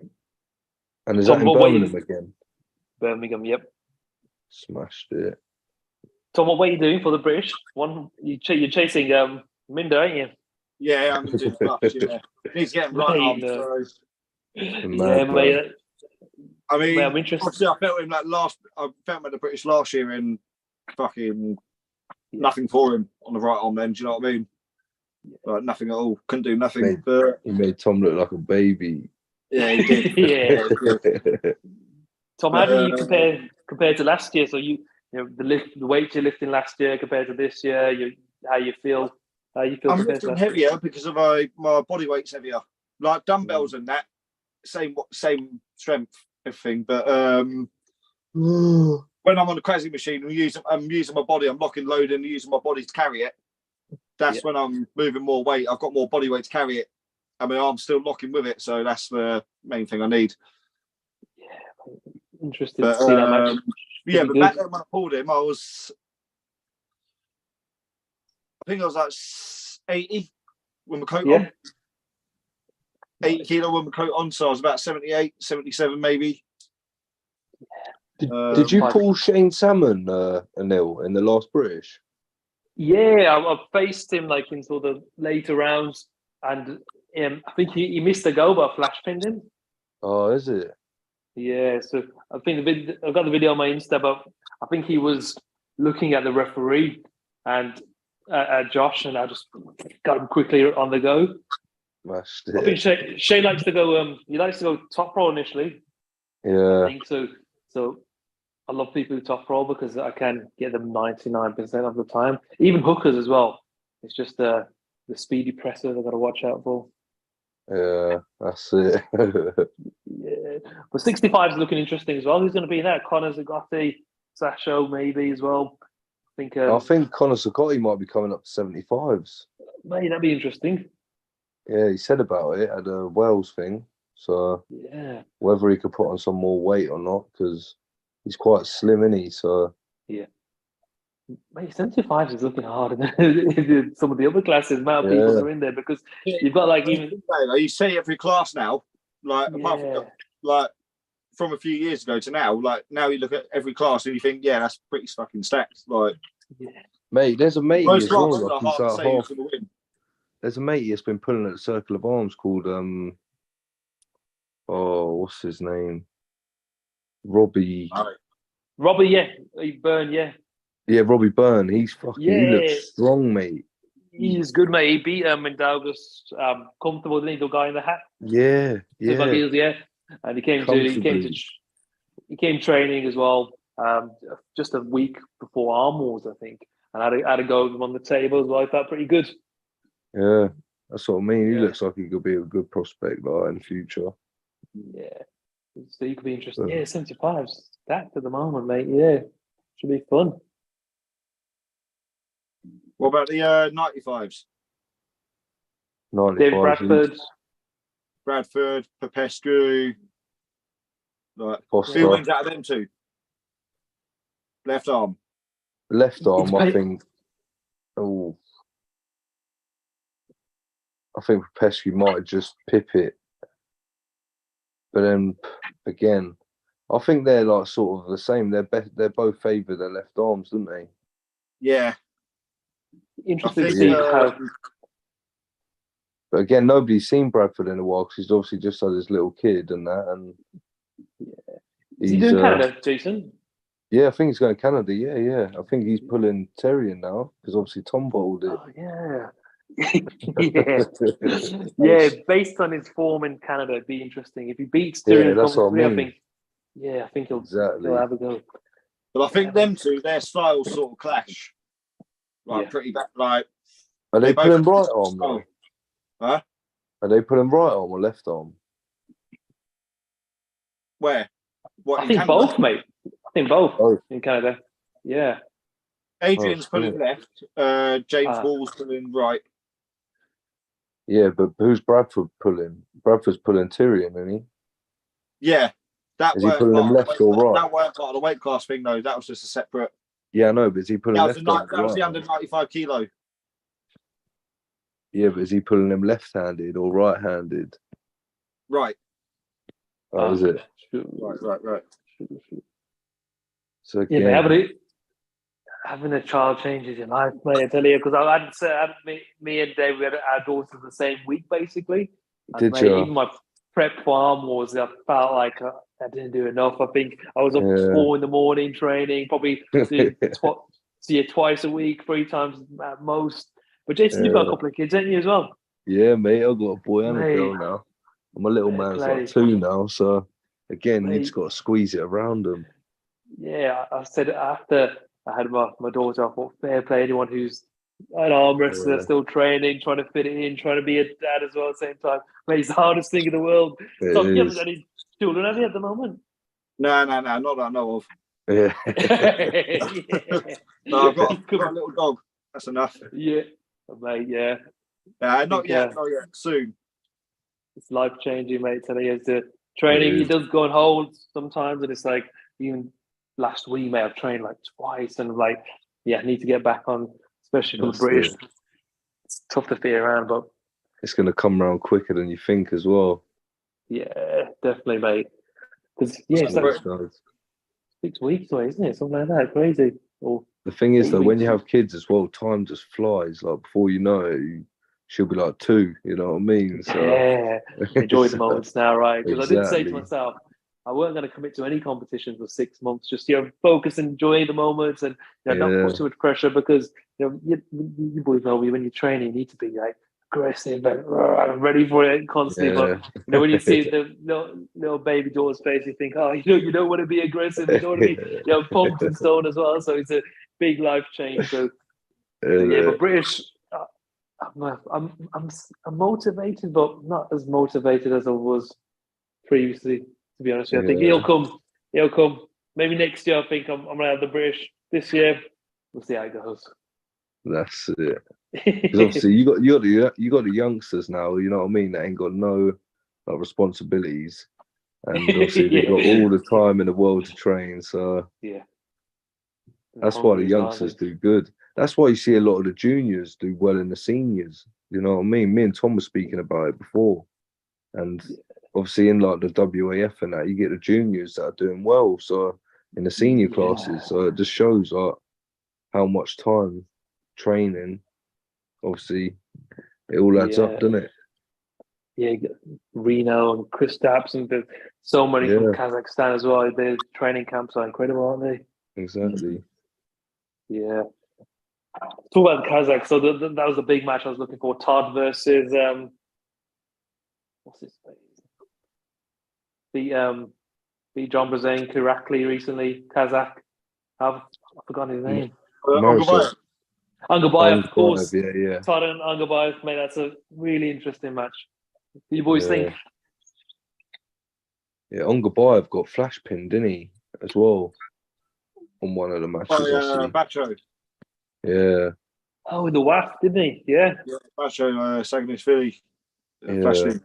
And is that in Birmingham again? Birmingham, yep. Smashed it. Tom, what are you doing for the British? You're chasing Minder, aren't you? Yeah, I'm doing stuff. Yeah, he's getting right on. Yeah, mate. I mean, I'm interested. Obviously, I felt him I felt him at the British last year and fucking nothing for him on the right arm. Then, do you know what I mean? Like nothing at all. Couldn't do nothing. He made Tom look like a baby. Yeah, he did. Yeah. Tom, how do you compare to last year? So you know the weight you're lifting last year compared to this year. How you feel? I'm lifting heavier because of my body weight's heavier. Like dumbbells and that, same strength, everything. But when I'm on the Krasny machine, I'm using my body. I'm locking, loading, and using my body to carry it. That's when I'm moving more weight. I've got more body weight to carry it. I mean, I'm still locking with it, so that's the main thing I need. Yeah, interesting to see that match. Yeah, but back then when I pulled him, I think I was like 80 with my coat on. 80 kilo with my coat on, so I was about 78, 77 maybe. Did you pull Shane Salmon, Anil, in the last British? Yeah, I faced him like into the later rounds, and I think he missed the go, but I flash pinned him. Oh, is it? Yeah, so I think I've got the video on my Insta, but I think he was looking at the referee and at Josh, and I just got him quickly on the go. I think Shane likes to go. He likes to go top roll initially. Yeah, I think so. So I love people who top roll because I can get them 99% of the time. Even hookers as well. It's just the speedy pressers I've got to watch out for. Yeah, that's it. Yeah, but 65 is looking interesting as well. Who's going to be in that? Connor Zagotti, Sasho maybe as well. I think Connor Zagotti might be coming up to 75s. Mate, that'd be interesting. Yeah, he said about it at a Wales thing. So yeah, whether he could put on some more weight or not, because he's quite slim, isn't he? So yeah. Mate, 75 is looking hard in some of the other classes. Amount of people are in there because you've got like even. You see every class now, like apart from like from a few years ago to now, like now you look at every class and you think, yeah, that's pretty fucking stacked. Like, mate, there's a matey as well. Like, he's like half. Win. There's a matey that's been pulling at the Circle of Arms called what's his name? Robbie. Robbie, yeah, Byrne, yeah. Yeah, Robbie Byrne. He's fucking. He looks strong, mate. He's good, mate. He beat in Douglas, comfortable, didn't he? The guy in the hat. Yeah. And he came training as well. Just a week before Arm Wars, I think, and had a go with him on the table as well. I felt pretty good. Yeah, that's what I mean. He looks like he could be a good prospect in the future. Yeah, so he could be interesting. Yeah, 75's stacked at the moment, mate. Yeah, should be fun. What about the 95s? 95s. David Bradford, Popescu. Like, who wins out of them two? Left arm. Left arm, I think. Oh, I think Popescu might just pip it. But then again, I think they're like sort of the same. They're both favour their left arms, don't they? Yeah. Interesting to see how. But again, nobody's seen Bradford in a while because he's obviously just had his little kid and that. And is he doing Canada, Jason? Yeah, I think he's going to Canada. Yeah. I think he's pulling Terrier now because obviously Tom bottled it. Oh, yeah. Yeah, based on his form in Canada, it'd be interesting. If he beats Tyrion, that's what I mean. I think he'll have a go. But I think them two, their styles sort of clash. Like pretty bad. Like, are they pulling right arm though? Huh? Are they pulling right arm or left arm? Where? I think both, mate. I think both in Canada. Yeah. Adrian's pulling left. James Wall's pulling right. Yeah, but who's Bradford pulling? Bradford's pulling Tyrion, isn't he? Yeah. Is he pulling him left or right? That weren't part of the weight class thing, though. That was just a separate. Yeah, I know, but is he pulling left? That was the under 95 kilo. Yeah, but is he pulling him left-handed or right-handed? Right. Oh, is it? Right. So again, having a child changes your life, mate. I tell you, because I had to me and Dave, we had our daughters the same week, basically. And Did you? Even my prep for Arm Wars, I felt like I didn't do enough. I think I was up at 4 a.m. training, probably twice a week, 3 times at most. But Jason, you've got a couple of kids, haven't you, as well? Yeah, mate. I've got a boy and a girl now. My little man's like 2 now, so again, you just got to squeeze it around them. Yeah, I said after I had my daughter, I thought fair play anyone who's an arm wrestler, still training, trying to fit it in, trying to be a dad as well at the same time. Mate, it's the hardest thing in the world. So you haven't got any children, have you, at the moment? No, not that I know of. Yeah. No, I've got a little dog. That's enough. Yeah, mate, yeah. Not yet. Soon. It's life changing, mate. Telling you, the training it does go on hold sometimes, and it's like even last week, mate, I've trained like twice, and like, I need to get back on, especially for the British. It's tough to fit around, but it's going to come around quicker than you think as well. Yeah, definitely, mate. Because it's like 6 weeks away, isn't it? Something like that. Crazy. Or the thing is, though, when you have kids as well, time just flies. Like before you know it, she'll be like 2. You know what I mean? So, enjoy the moments now, right? Because I did say to myself, I weren't going to commit to any competitions for 6 months. Just focus and enjoy the moments, and not put too much pressure, because you boys know when you're training, you need to be like aggressive and ready for it constantly. But when you see the little baby daughter's face, you think, you don't want to be aggressive. You don't want to be pumped and stoned as well. So it's a big life change. So but British I'm motivated, but not as motivated as I was previously. To be honest with you, I think he'll come. He'll come. Maybe next year. I think I'm gonna have the British. This year, we'll see how it goes. That's it. Because obviously you got the youngsters now. You know what I mean? That ain't got no responsibilities, and obviously they've got all the time in the world to train. So yeah, that's why the youngsters do good. That's why you see a lot of the juniors do well in the seniors. You know what I mean? Me and Tom were speaking about it before, and obviously in like the WAF and that, you get the juniors that are doing well. So in the senior classes, so it just shows like how much time training. Obviously, it all adds up, doesn't it? Yeah, Reno and Chris Stapps, and there's so many from Kazakhstan as well. Their training camps are incredible, aren't they? Exactly. Yeah. Talk about the Kazakhs. So that was the big match I was looking for. Todd versus what's his name? Beat John Brzezinski Irakli recently. Kazakh. I've forgotten his name. Angabayev, of course. Yeah. Todd and Angabayev, mate, that's a really interesting match. What do you boys think? Yeah, Angabayev got flash pinned, didn't he, as well, on one of the matches. Bacho. Yeah. Oh, in the WAF, didn't he? Yeah. Yeah, Bacho, Sagnishvili. Yeah. Flash in.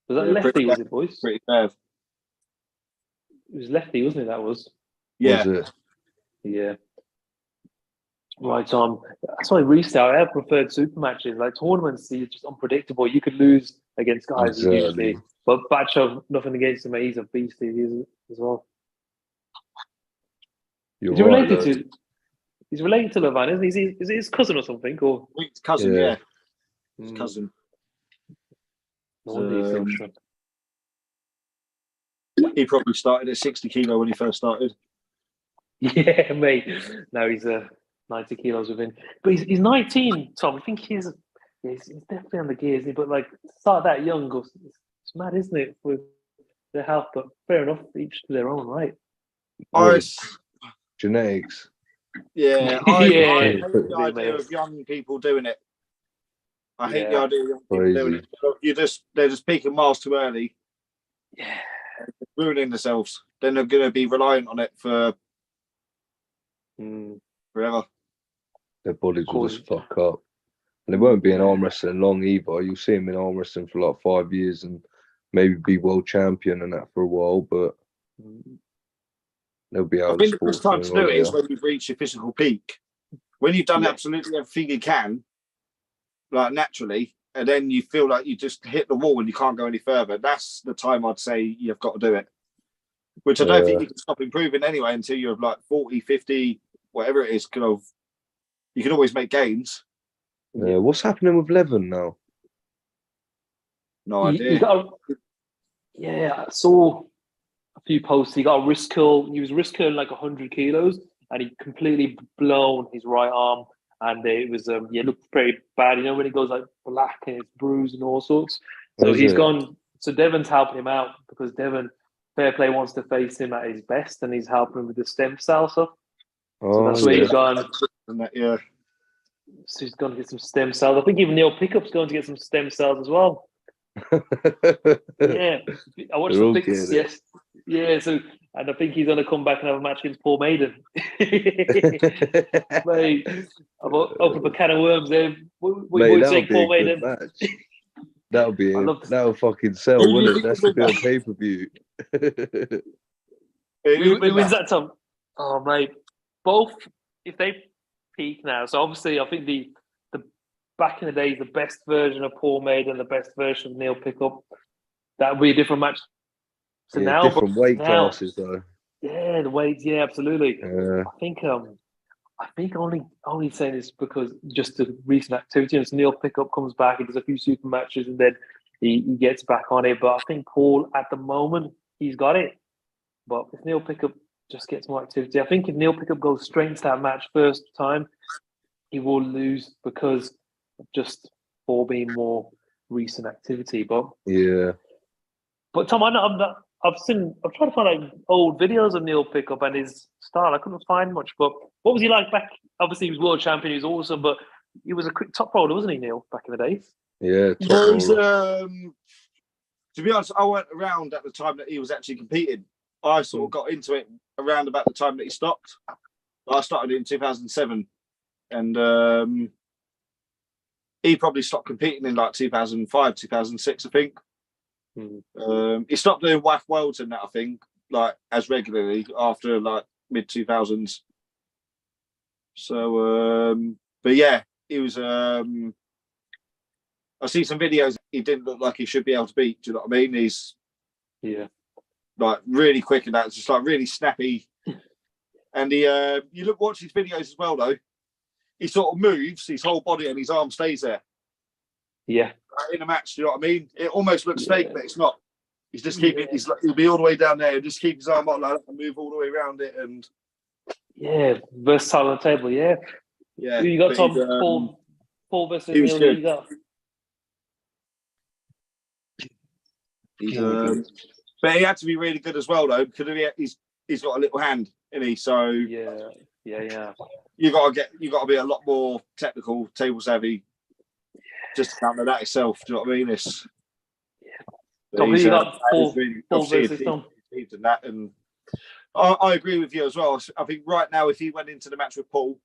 Was that lefty, was it, boys? Pretty bad. It was lefty, wasn't it, that was? Yeah. Was it? Yeah. Right on. That's why restart. I have preferred super matches. Like tournaments, it's just unpredictable. You could lose against guys usually. But Bacho, nothing against him, he's a beast. He is as well. He's related to Levan, isn't he? Is he his cousin or something? Or his cousin, yeah. His cousin. He probably started at 60 kilo when he first started. Yeah, mate. Now he's 90 kilos within. But he's 19, Tom. I think he's definitely on the gears. But like, start that young, it's mad, isn't it? With the health, but fair enough, each to their own, right? Genetics. Yeah, I hate the idea of young people doing it. I hate the idea of young people doing it. They're just peaking miles too early. Yeah. Ruining themselves. Then they're going to be reliant on it for forever. Their bodies will just fuck up. And they won't be in arm wrestling long either. You'll see them in arm wrestling for like 5 years and maybe be world champion and that for a while, but they'll be out. I think the best time to do it is when you've reached your physical peak. When you've done absolutely everything you can, like naturally, and then you feel like you just hit the wall and you can't go any further. That's the time I'd say you've got to do it. Which I don't think you can stop improving anyway until you're like 40, 50, whatever it is. You can always make gains. Yeah, what's happening with Levin now? No idea. I saw a few posts. He got a wrist curl. He was wrist curling like 100 kilos, and he completely blown his right arm. And it was it looked pretty bad. You know, when it goes like black and it's bruised and all sorts. So he's gone. So Devon's helping him out because Devon, Fair Play, wants to face him at his best, and he's helping him with the stem cell stuff. So that's where he's gone. So he's going to get some stem cells. I think even Neil Pickup's going to get some stem cells as well. Yeah, I watched the pics. Yes, yeah. So, and I think he's going to come back and have a match against Paul Maiden. Mate, I've opened up a can of worms there. What you saying, Paul Maiden? That'll fucking sell, wouldn't it? That's to be on pay-per-view. Who wins that, Tom? Oh, mate, both if they peak now. So obviously, I think the back in the days, the best version of Paul Maiden, the best version of Neil Pickup, that would be a different match. So now, different weight classes though. Yeah, the weights. Yeah, absolutely. I think only saying this because just the recent activity. And Neil Pickup comes back, he does a few super matches, and then he gets back on it. But I think Paul, at the moment, he's got it. But if Neil Pickup just gets more activity, I think if Neil Pickup goes straight into that match first time, he will lose because of just Paul being more recent activity. But Tom, I've tried to find like old videos of Neil Pickup and his style. I couldn't find much. But what was he like back? Obviously, he was world champion. He was awesome. But he was a quick top roller, wasn't he, Neil, back in the days? Yeah, top roller. To be honest, I weren't around at the time that he was actually competing. I sort of got into it around about the time that he stopped. I started in 2007, and he probably stopped competing in like 2005, 2006, I think. He stopped doing WAF Worlds and that, I think, like as regularly after like mid 2000s. So, but yeah, he was. I see some videos. He didn't look like he should be able to beat. Do you know what I mean? He's like really quick and that's just like really snappy. And he, you watch his videos as well though. He sort of moves his whole body and his arm stays there. Yeah. In a match, do you know what I mean? It almost looks fake, but it's not. He's just keeping. He'll be all the way down there and just keep his arm up like that and move all the way around it. And versatile on the table. Yeah. Yeah. You got Tom Paul versus Neil. Who you got? But he had to be really good as well, though, because he's got a little hand, isn't he? So yeah. You got to be a lot more technical, table savvy, just to counter that itself. Do you know what I mean? Tom, you got Paul versus Tom. And that, and I agree with you as well. I think right now, if he went into the match with Paul,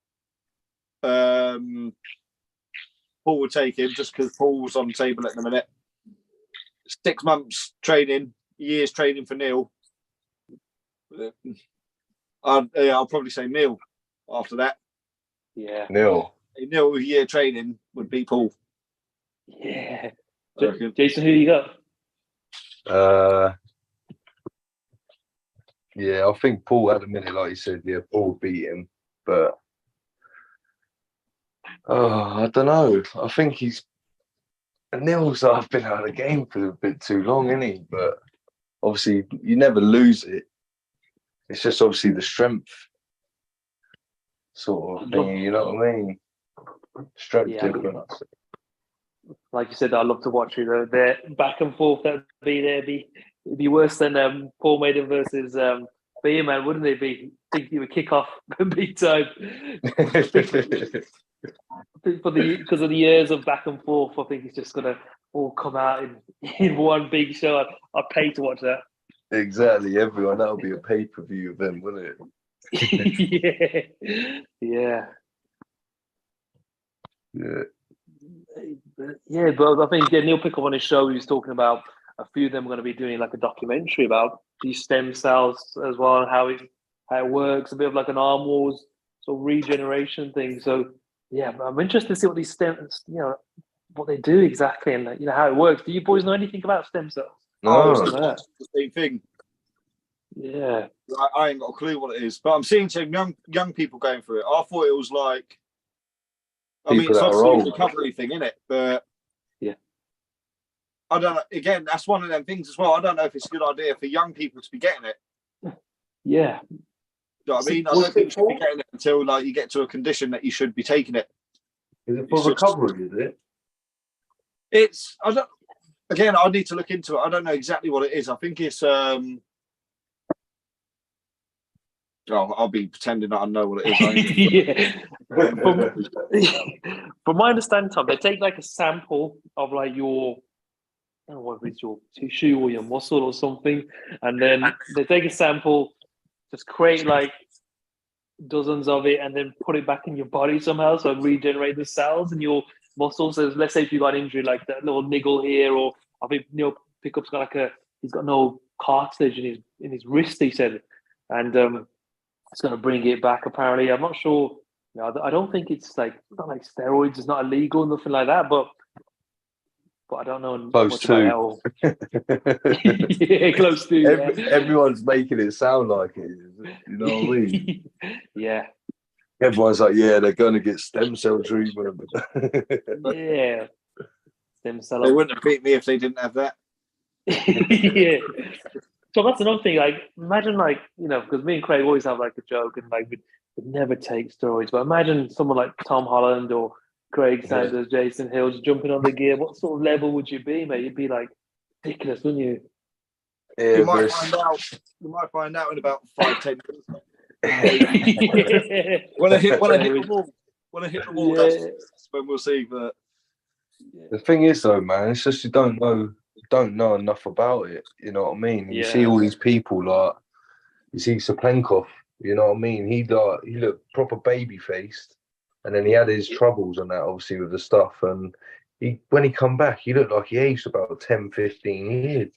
Paul would take him just because Paul's on the table at the minute. 6 months training, years training for Neil. I'll probably say Neil after that. Yeah. Neil with year training would beat Paul. Yeah. Jason, who you got? Yeah, I think Paul at the minute, like you said, Paul beat him. But I don't know. I think Neil's been out of the game for a bit too long, isn't he? But obviously, you never lose it. It's just obviously the strength sort of thing, you know what I mean? Strength difference. Like you said, I love to watch you. The back and forth that'd be it'd be worse than Paul Maiden versus Beerman, wouldn't it be? I think he would kick off big time. Because of the years of back and forth, I think it's just gonna all come out in one big show. I'd pay to watch that. Exactly, everyone. That'll be a pay-per-view event, wouldn't it? Yeah. But I think Neil picked up on his show. He was talking about a few of them are going to be doing like a documentary about these stem cells as well and how it works. A bit of like an Arm Wars sort of regeneration thing. So yeah, I'm interested to see what these stems, what they do exactly and how it works. Do you boys know anything about stem cells? No, it's the same thing. Yeah, I ain't got a clue what it is, but I'm seeing some young people going through it. I thought it was like, it's obviously a recovery thing, isn't it? But yeah, I don't know. Again, that's one of them things as well. I don't know if it's a good idea for young people to be getting it. Yeah, you know what I mean? I don't think you should be getting it until like you get to a condition that you should be taking it. Is it for recovery? Is it? It's Again, I need to look into it. I don't know exactly what it is. I think it's I'll be pretending that I know what it is. From my understanding, Tom, they take like a sample of like your, I don't know whether it's your tissue or your muscle or something, and then they take a sample, just create like dozens of it, and then put it back in your body somehow, so regenerate the cells in your muscles. So let's say if you got injury like that little niggle here, or I think Neil Pickup's got he's got no cartilage in his wrist, he said, and it's going to bring it back. Apparently, I'm not sure. I don't think it's not like steroids. It's not illegal, nothing like that. But I don't know close to. Yeah, close to. Everyone's making it sound like it is. You know what I mean? Yeah. Everyone's like, yeah, they're going to get stem cell treatment. Yeah. Stem cell. They wouldn't have beat me if they didn't have that. Yeah. So that's another thing. Like, imagine, because me and Craig always have like a joke, and like we'd never take steroids. But imagine someone like Tom Holland or Craig Sanders, Jason Hill just jumping on the gear. What sort of level would you be, mate? You'd be like ridiculous, wouldn't you? Yeah, you might find out in about 5-10 minutes. When I hit the wall, that's when we'll see. But the thing is, though, man, it's just you don't know enough about it. You know what I mean? You see all these people like you see Saplenkov. You know what I mean? He looked proper baby faced, and then he had his troubles and that, obviously, with the stuff. And when he come back, he looked like he aged about 10, 15 years.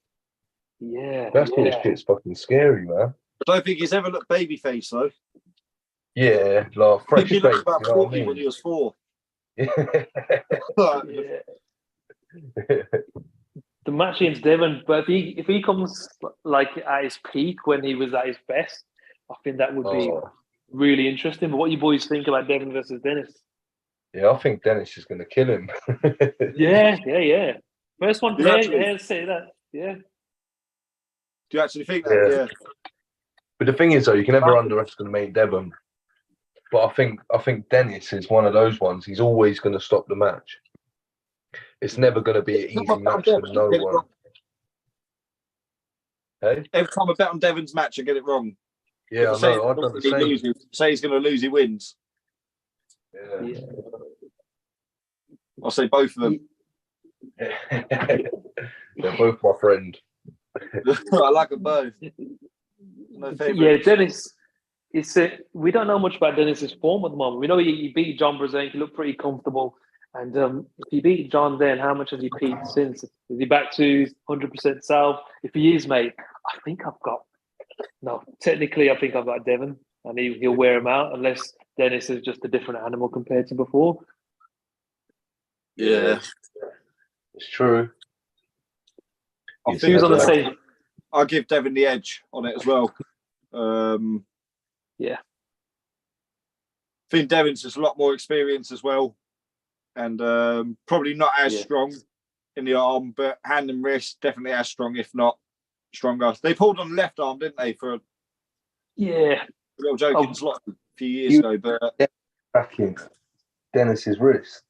Yeah, that shit's fucking scary, man. I don't think he's ever looked baby face though. Yeah, like fresh he face. looked about You know 40 what I mean? when he was 4. The match against Devon, but if he comes like at his peak when he was at his best, I think that would be really interesting. But what you boys think about Devon versus Dennis? Yeah, I think Dennis is going to kill him. Yeah. First one to say that. Yeah. Do you actually think that? Yeah. But the thing is, though, you can never underestimate Devon. But I think Dennis is one of those ones. He's always going to stop the match. It's never going to be an easy match for no one. Hey? Every time I bet on Devon's match, I get it wrong. Yeah, I know. I've done the same. Say he's going to lose, he wins. Yeah. I'll say both of them. They're both my friend. I like them both. No favourites. Yeah, Dennis. We don't know much about Dennis's form at the moment. We know he beat John Brzezinski. He looked pretty comfortable. And if he beat John then, how much has he peaked since? Is he back to 100% self? If he is, mate, I think I've got Devon, and he'll wear him out unless Dennis is just a different animal compared to before. Yeah. It's true. I think on the same. I'll give Devon the edge on it as well. Yeah. I think Devon's just a lot more experience as well. And probably not as strong in the arm, but hand and wrist definitely as strong, if not stronger. They pulled on the left arm, didn't they, for a little joking slot a few years ago. But backing Dennis's wrist.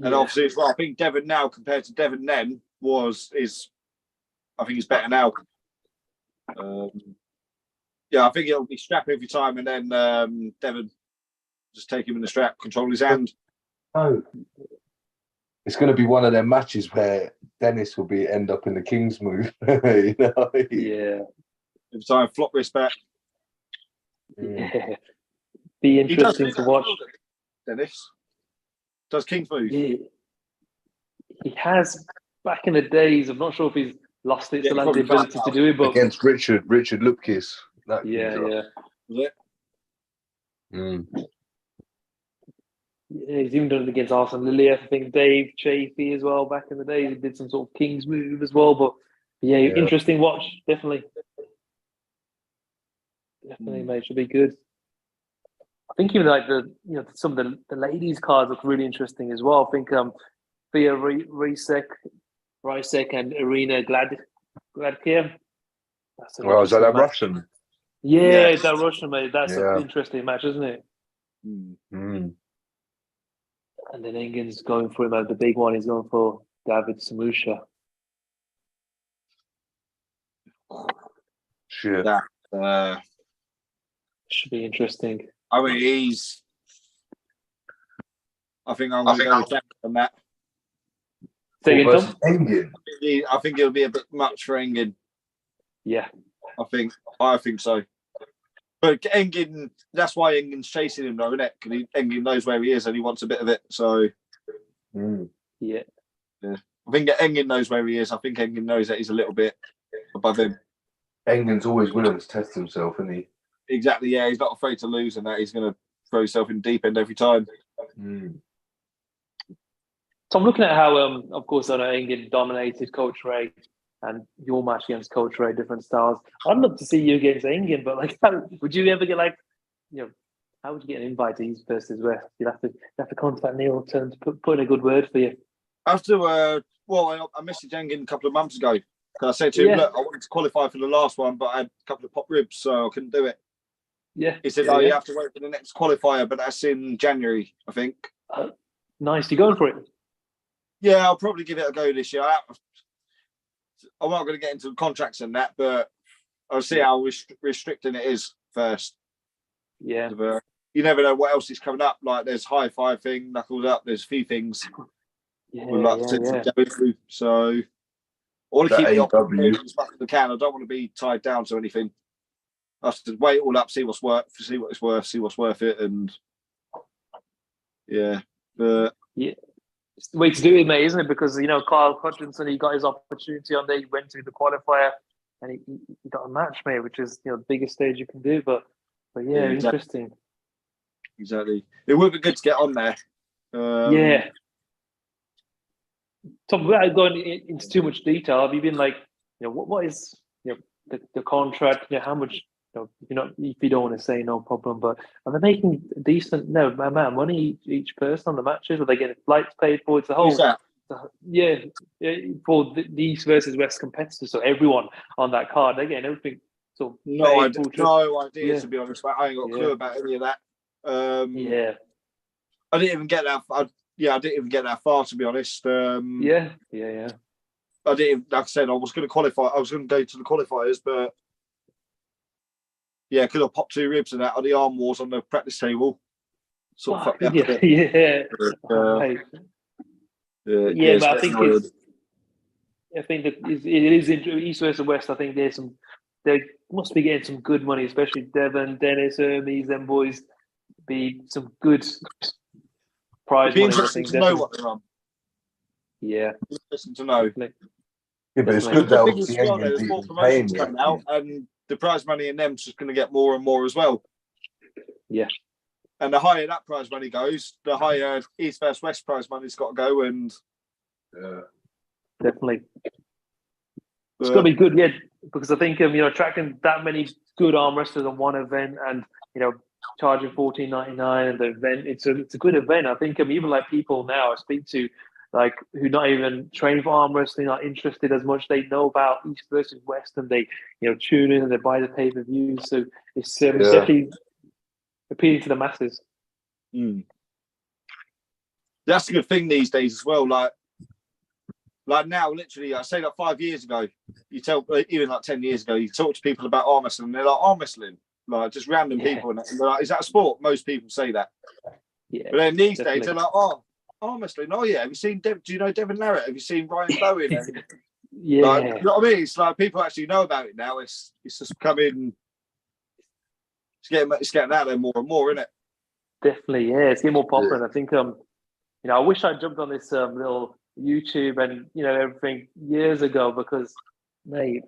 And obviously, as well, I think Devon now compared to Devon then I think he's better now. I think he'll be strap every time, and then Devon just take him in the strap, control his hand. Oh, it's going to be one of them matches where Dennis will end up in the King's move. You know? Yeah. Every time, flop wrist back. Yeah. Be interesting to watch. Dennis does King's move. He has back in the days. I'm not sure if he's lost it, so like the ability to do it. But against Richard Lupkis. Was it? Yeah, he's even done it against Arsene Lillier. I think Dave Chafee as well. Back in the day, he did some sort of King's move as well. But interesting watch. Definitely, mate. Should be good. I think even like some of the ladies' cards look really interesting as well. I think Thea Rysek and Irina Gladkier. Well, is that Russian? Yeah, that Russian, mate. That's an interesting match, isn't it? Mm. And then Engin's going for him. The big one, he's going for David Samusha. Shit. That should be interesting. I mean, I think I'm going to go with that on that. Engin. I think it'll be a bit much for Engin. Yeah. I think so. But Engin, that's why Engin's chasing him, though, isn't it? Because Engin knows where he is and he wants a bit of it. So, yeah. I think Engin knows where he is. I think Engin knows that he's a little bit above him. Engin's always willing to test himself, isn't he? Exactly, yeah. He's not afraid to lose and that he's going to throw himself in deep end every time. So I'm looking at how, of course, I know Engin dominated Coach Ray and your match against Coach Ray, different styles. I'd love to see you against Engin, but like, would you ever get how would you get an invite to East versus West? You'd have to contact Neil to put in a good word for you. After, I messaged Engin a couple of months ago. I said to him, look, I wanted to qualify for the last one, but I had a couple of pop ribs, so I couldn't do it. Yeah. He said, you have to wait for the next qualifier, but that's in January, I think. Nice. You going for it? Yeah, I'll probably give it a go this year. I'm not going to get into the contracts and that, but I'll see how restricting it is first. Yeah. you never know what else is coming up. Like there's high five thing, knuckles up. There's a few things we'd like to go through. So I want to keep the options as much as I can. I don't want to be tied down to anything. I have to weigh it all up, see what's worth, see what it's worth, see what's worth it, and it's the way to do it, mate, isn't it? Because Kyle Hutchinson, he got his opportunity on there. He went through the qualifier, and he got a match, mate, which is the biggest stage you can do. But yeah, interesting. Exactly. It would be good to get on there. Tom, without going into too much detail, have you been like, what is the contract? How much? If you don't want to say, no problem. But are they making a decent amount of money each person on the matches? Are they getting flights paid for? It's the whole. For the East versus West competitors, so everyone on that card, they're getting everything. So no idea to be honest. I ain't got a clue about any of that. I didn't even get that. I didn't even get that far, to be honest. I didn't. Like I said, I was going to qualify. I was going to go to the qualifiers, but because I popped 2 ribs and that on the arm wars on the practice table. Sort of fucked me up a bit. But I think that it is East versus West. I think they must be getting some good money, especially Devon, Dennis, Hermes, them boys. Be some good prize money. Interesting to know what they're on. Yeah, interesting to know. Yeah, but it's good that there's more promotions coming out, and the prize money in them's just going to get more and more as well. Yeah. And the higher that prize money goes, the higher East versus West prize money's got to go. And definitely, it's going to be good, because I think attracting that many good arm wrestlers on one event, and charging $14.99 and the event, it's a good event. I think even like people now I speak to, like who not even training for arm wrestling, not interested as much. They know about East versus West, and they tune in and they buy the pay-per-view. So it's definitely appealing to the masses. That's a good thing these days as well. Like now, literally, I say like 5 years ago, you tell, even like 10 years ago, you talk to people about arm wrestling, and they're like, arm wrestling, like just random people, and they're like, is that a sport? Most people say that. But then these days, they're like, arm wrestling. Oh yeah, have you seen? Do you know Devin Larratt? Have you seen Ryan Bowen? Like, you know what I mean? It's like people actually know about it now. It's just coming. It's getting out there more and more, isn't it? Definitely, it's getting more popular. I think I wish I jumped on this little YouTube and everything years ago, because mate,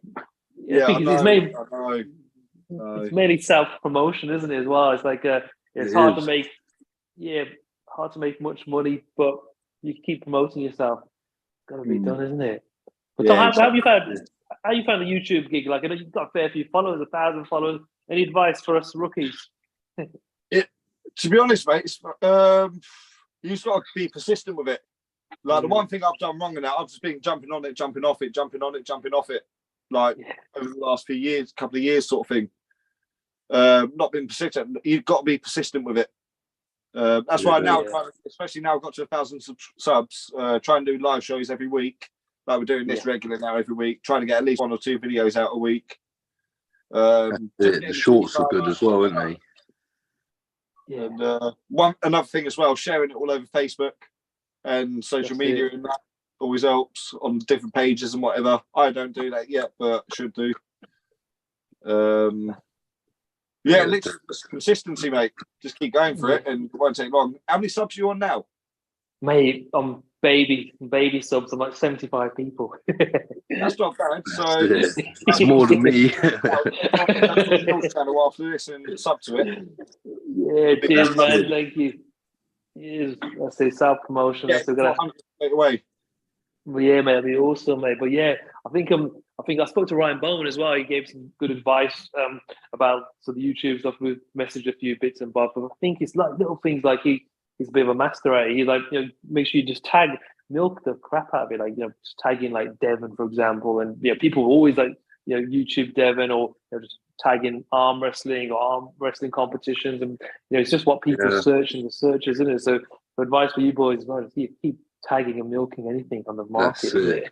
it's mainly self promotion, isn't it? As well, it's like it's hard to make much money, but you keep promoting yourself. Got to be done, isn't it? But Tom, how have you found the YouTube gig? Like, I know you've got a fair few followers, 1,000 followers. Any advice for us rookies? To be honest, mate, you just got to be persistent with it. Like the one thing I've done wrong in that, I've just been jumping on it, jumping off it, jumping on it, jumping off it. Like over the last few years, couple of years, sort of thing. Not being persistent. You've got to be persistent with it. That's why now, especially now, I've got to 1,000 subs. Try and do live shows every week. Like we're doing this regular now every week. Trying to get at least 1 or 2 videos out a week. The shorts are good as well, aren't they? And another thing as well, sharing it all over Facebook and social media, and that always helps on different pages and whatever. I don't do that yet, but should do. Literally just consistency, mate. Just keep going for it, and it won't take long. How many subs are you on now? Mate, I'm baby subs. I'm like 75 people. That's not bad. So it's more than me. Channel after this and sub to it. Yeah, cheers, man. Thank you. Yes, I say self promotion. Yeah, away. Well, yeah, mate, that'd be awesome, mate. But yeah, I think I spoke to Ryan Bowman as well. He gave some good advice about the YouTube stuff. We've messaged a few bits and bobs, but I think it's like little things like he's a bit of a master at it. He make sure you just milk the crap out of it, like just tagging like Devon, for example, and people always like YouTube Devon, or just tagging arm wrestling or arm wrestling competitions, and it's just what people search in the search, isn't it? So the advice for you boys, man, keep tagging and milking anything on the market. That's it.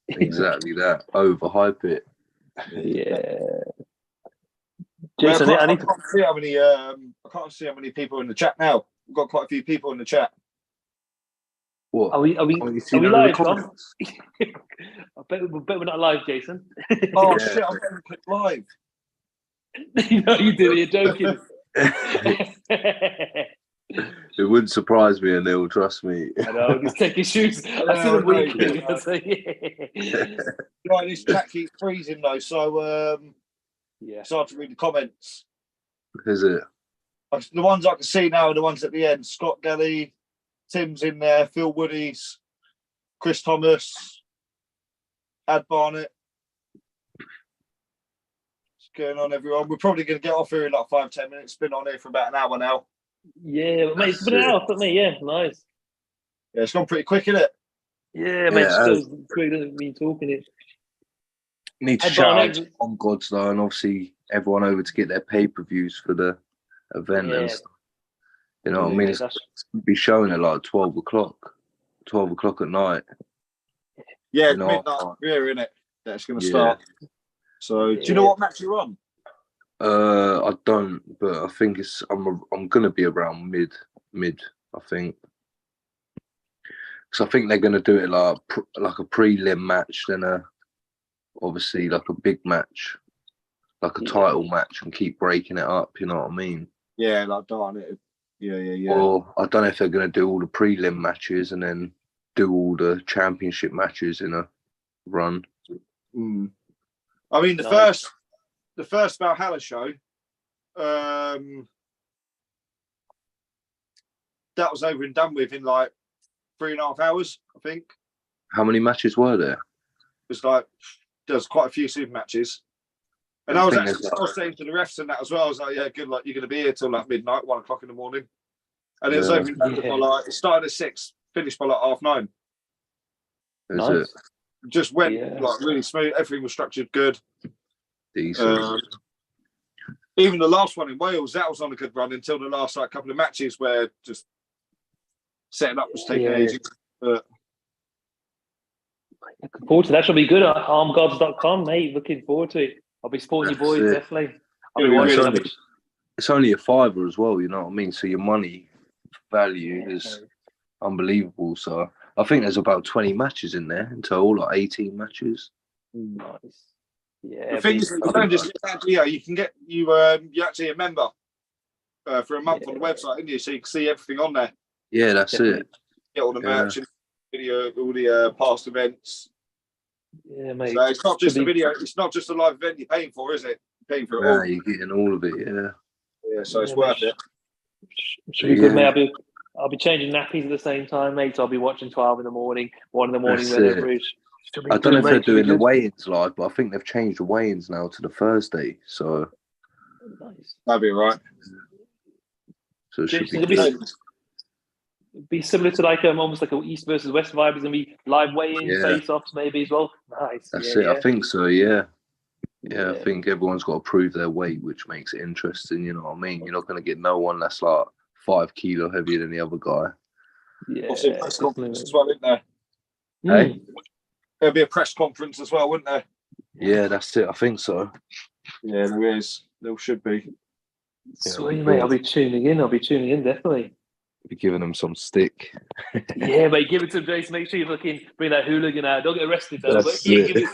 Exactly that. Overhype it. Yeah. Jason, I can't see how many. I can't see how many people in the chat now. We've got quite a few people in the chat. What? Are we live, Tom? I bet we're not live, Jason. Oh shit! I'm going to click live. No, you did it. You're joking. It wouldn't surprise me, Anil. Trust me. I know. Just take your shoes. I see the week. Right, this chat keeps freezing though, so it's hard to read the comments. Is it? The ones I can see now are the ones at the end. Scott Gelly, Tim's in there, Phil Woodies, Chris Thomas, Ad Barnett. What's going on, everyone? We're probably going to get off here in like 5-10 minutes. Been on here for about an hour now. Yeah, mate, it's been an hour, hasn't it? Yeah, nice. Yeah, it's gone pretty quick, isn't it? Yeah, mate, it's goes quick, doesn't mean talking it. Need to shout out on God's though, and obviously everyone over to get their pay-per-views for the event and stuff. You know what I mean? It's be showing at like 12 o'clock at night. Yeah, you know, midnight here, isn't it? That's going to start. So, do you know what match you're on? I don't, but I think I'm going to be around mid. I think. So I think they're going to do it like a prelim match, then obviously like a big match, like a title match, and keep breaking it up. You know what I mean? Yeah, like darn it. Yeah. Or I don't know if they're going to do all the prelim matches and then do all the championship matches in a run. Mm. I mean, the first Valhalla show, that was over and done with in like 3.5 hours, I think. How many matches were there? It was like, there's quite a few super matches. And I was saying to the refs and that as well, I was like, yeah, good luck, you're going to be here till like midnight, 1 o'clock in the morning. And it was over and done with by like, it started at 6, finished by like 9:30. Nice. It just went like really smooth, everything was structured good. Decent. Even the last one in Wales, that was on a good run until the last like couple of matches where just setting up was taking ages. But looking forward to that. Should be good at armgods.com, mate. Looking forward to it. I'll be supporting you boys, definitely. It's only a $5 as well, you know what I mean? So your money value is unbelievable. So I think there's about 20 matches in there in total, like 18 matches. Nice. Yeah. The thing is, you don't just get that, you can get you're actually a member for a month on the website, isn't you? So you can see everything on there. Yeah, that's it. Get all the match and video, all the past events. Yeah, mate. So it's not just a video. It's not just a live event you're paying for, is it? You're paying for it all. You're getting all of it. Yeah, so it's worth it. Should be good, mate. I'll be changing nappies at the same time, mate. So I'll be watching 12 in the morning, 1 in the morning, whenever it is. I don't know if they're doing the weigh-ins live, but I think they've changed the weigh-ins now to the Thursday. So nice. That'd be right. So it should be similar to like almost like a East versus West vibe. Is gonna be live weigh-ins, face-offs, maybe as well. Nice. That's it. I think so. Yeah. I think everyone's got to prove their weight, which makes it interesting. You know what I mean? You're not going to get no one that's like 5 kilo heavier than the other guy. Yeah, also press conference as well, isn't there? Hey, there'll be a press conference as well, wouldn't there? Yeah, that's it. I think so. Yeah, there is. There should be. Sweet, mate. I'll be tuning in. Definitely. Be giving them some stick. Yeah, mate. Give it to them, Jason. Make sure you fucking bring that hooligan out. Don't get arrested, though. That's but give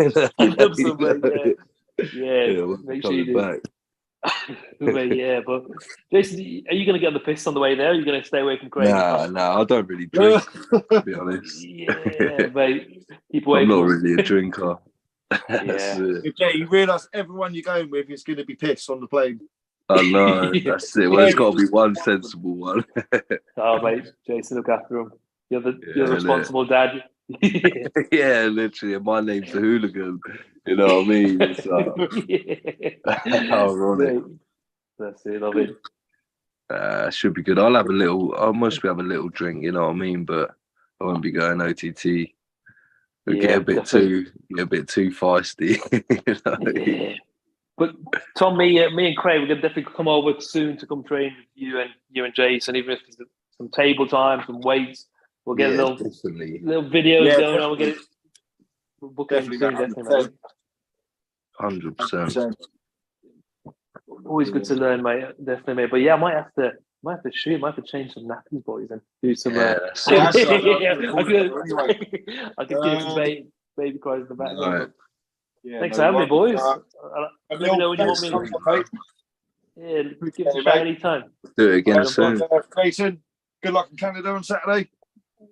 them some, mate. Yeah, make sure you do. Back. Mate, but Jason, are you going to get on the piss on the way there? Or are you going to stay away from Craig? No, I don't really drink, to be honest. Yeah, mate. Keep away. I'm not really a drinker. Okay, you realise everyone you're going with is going to be pissed on the plane. Oh no, that's it. Well, there's got to be one sensible one. Oh, mate, Jason, look after him. You're the responsible dad. Yeah, literally. And my name's the hooligan. You know what I mean? It's ironic. That's it. Love it. Should be good. I'll mostly have a little drink. You know what I mean? But I won't be going OTT. Get a bit too feisty. You know? Yeah. But Tom, me and Craig, we're gonna definitely come over soon to come train with you and Jason. Even if it's some table time, some weights, we'll get a little videos going on. We'll get it. We'll book it soon, definitely. 100%. Always good to learn, mate. Definitely, mate. But yeah, I might have to shoot. I might have to change some nappies, boys, and do some. I could do some baby cries in the back. Right. Thanks for having me, boys. Let me know when you want me. Yeah, give us a shout anytime. Do it again soon. Clayton, good luck in Canada on Saturday.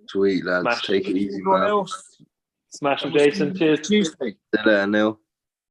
Sweet, lads. Take it easy, man. Smash them, Jason. Cheers. Tuesday. See you later, Neil.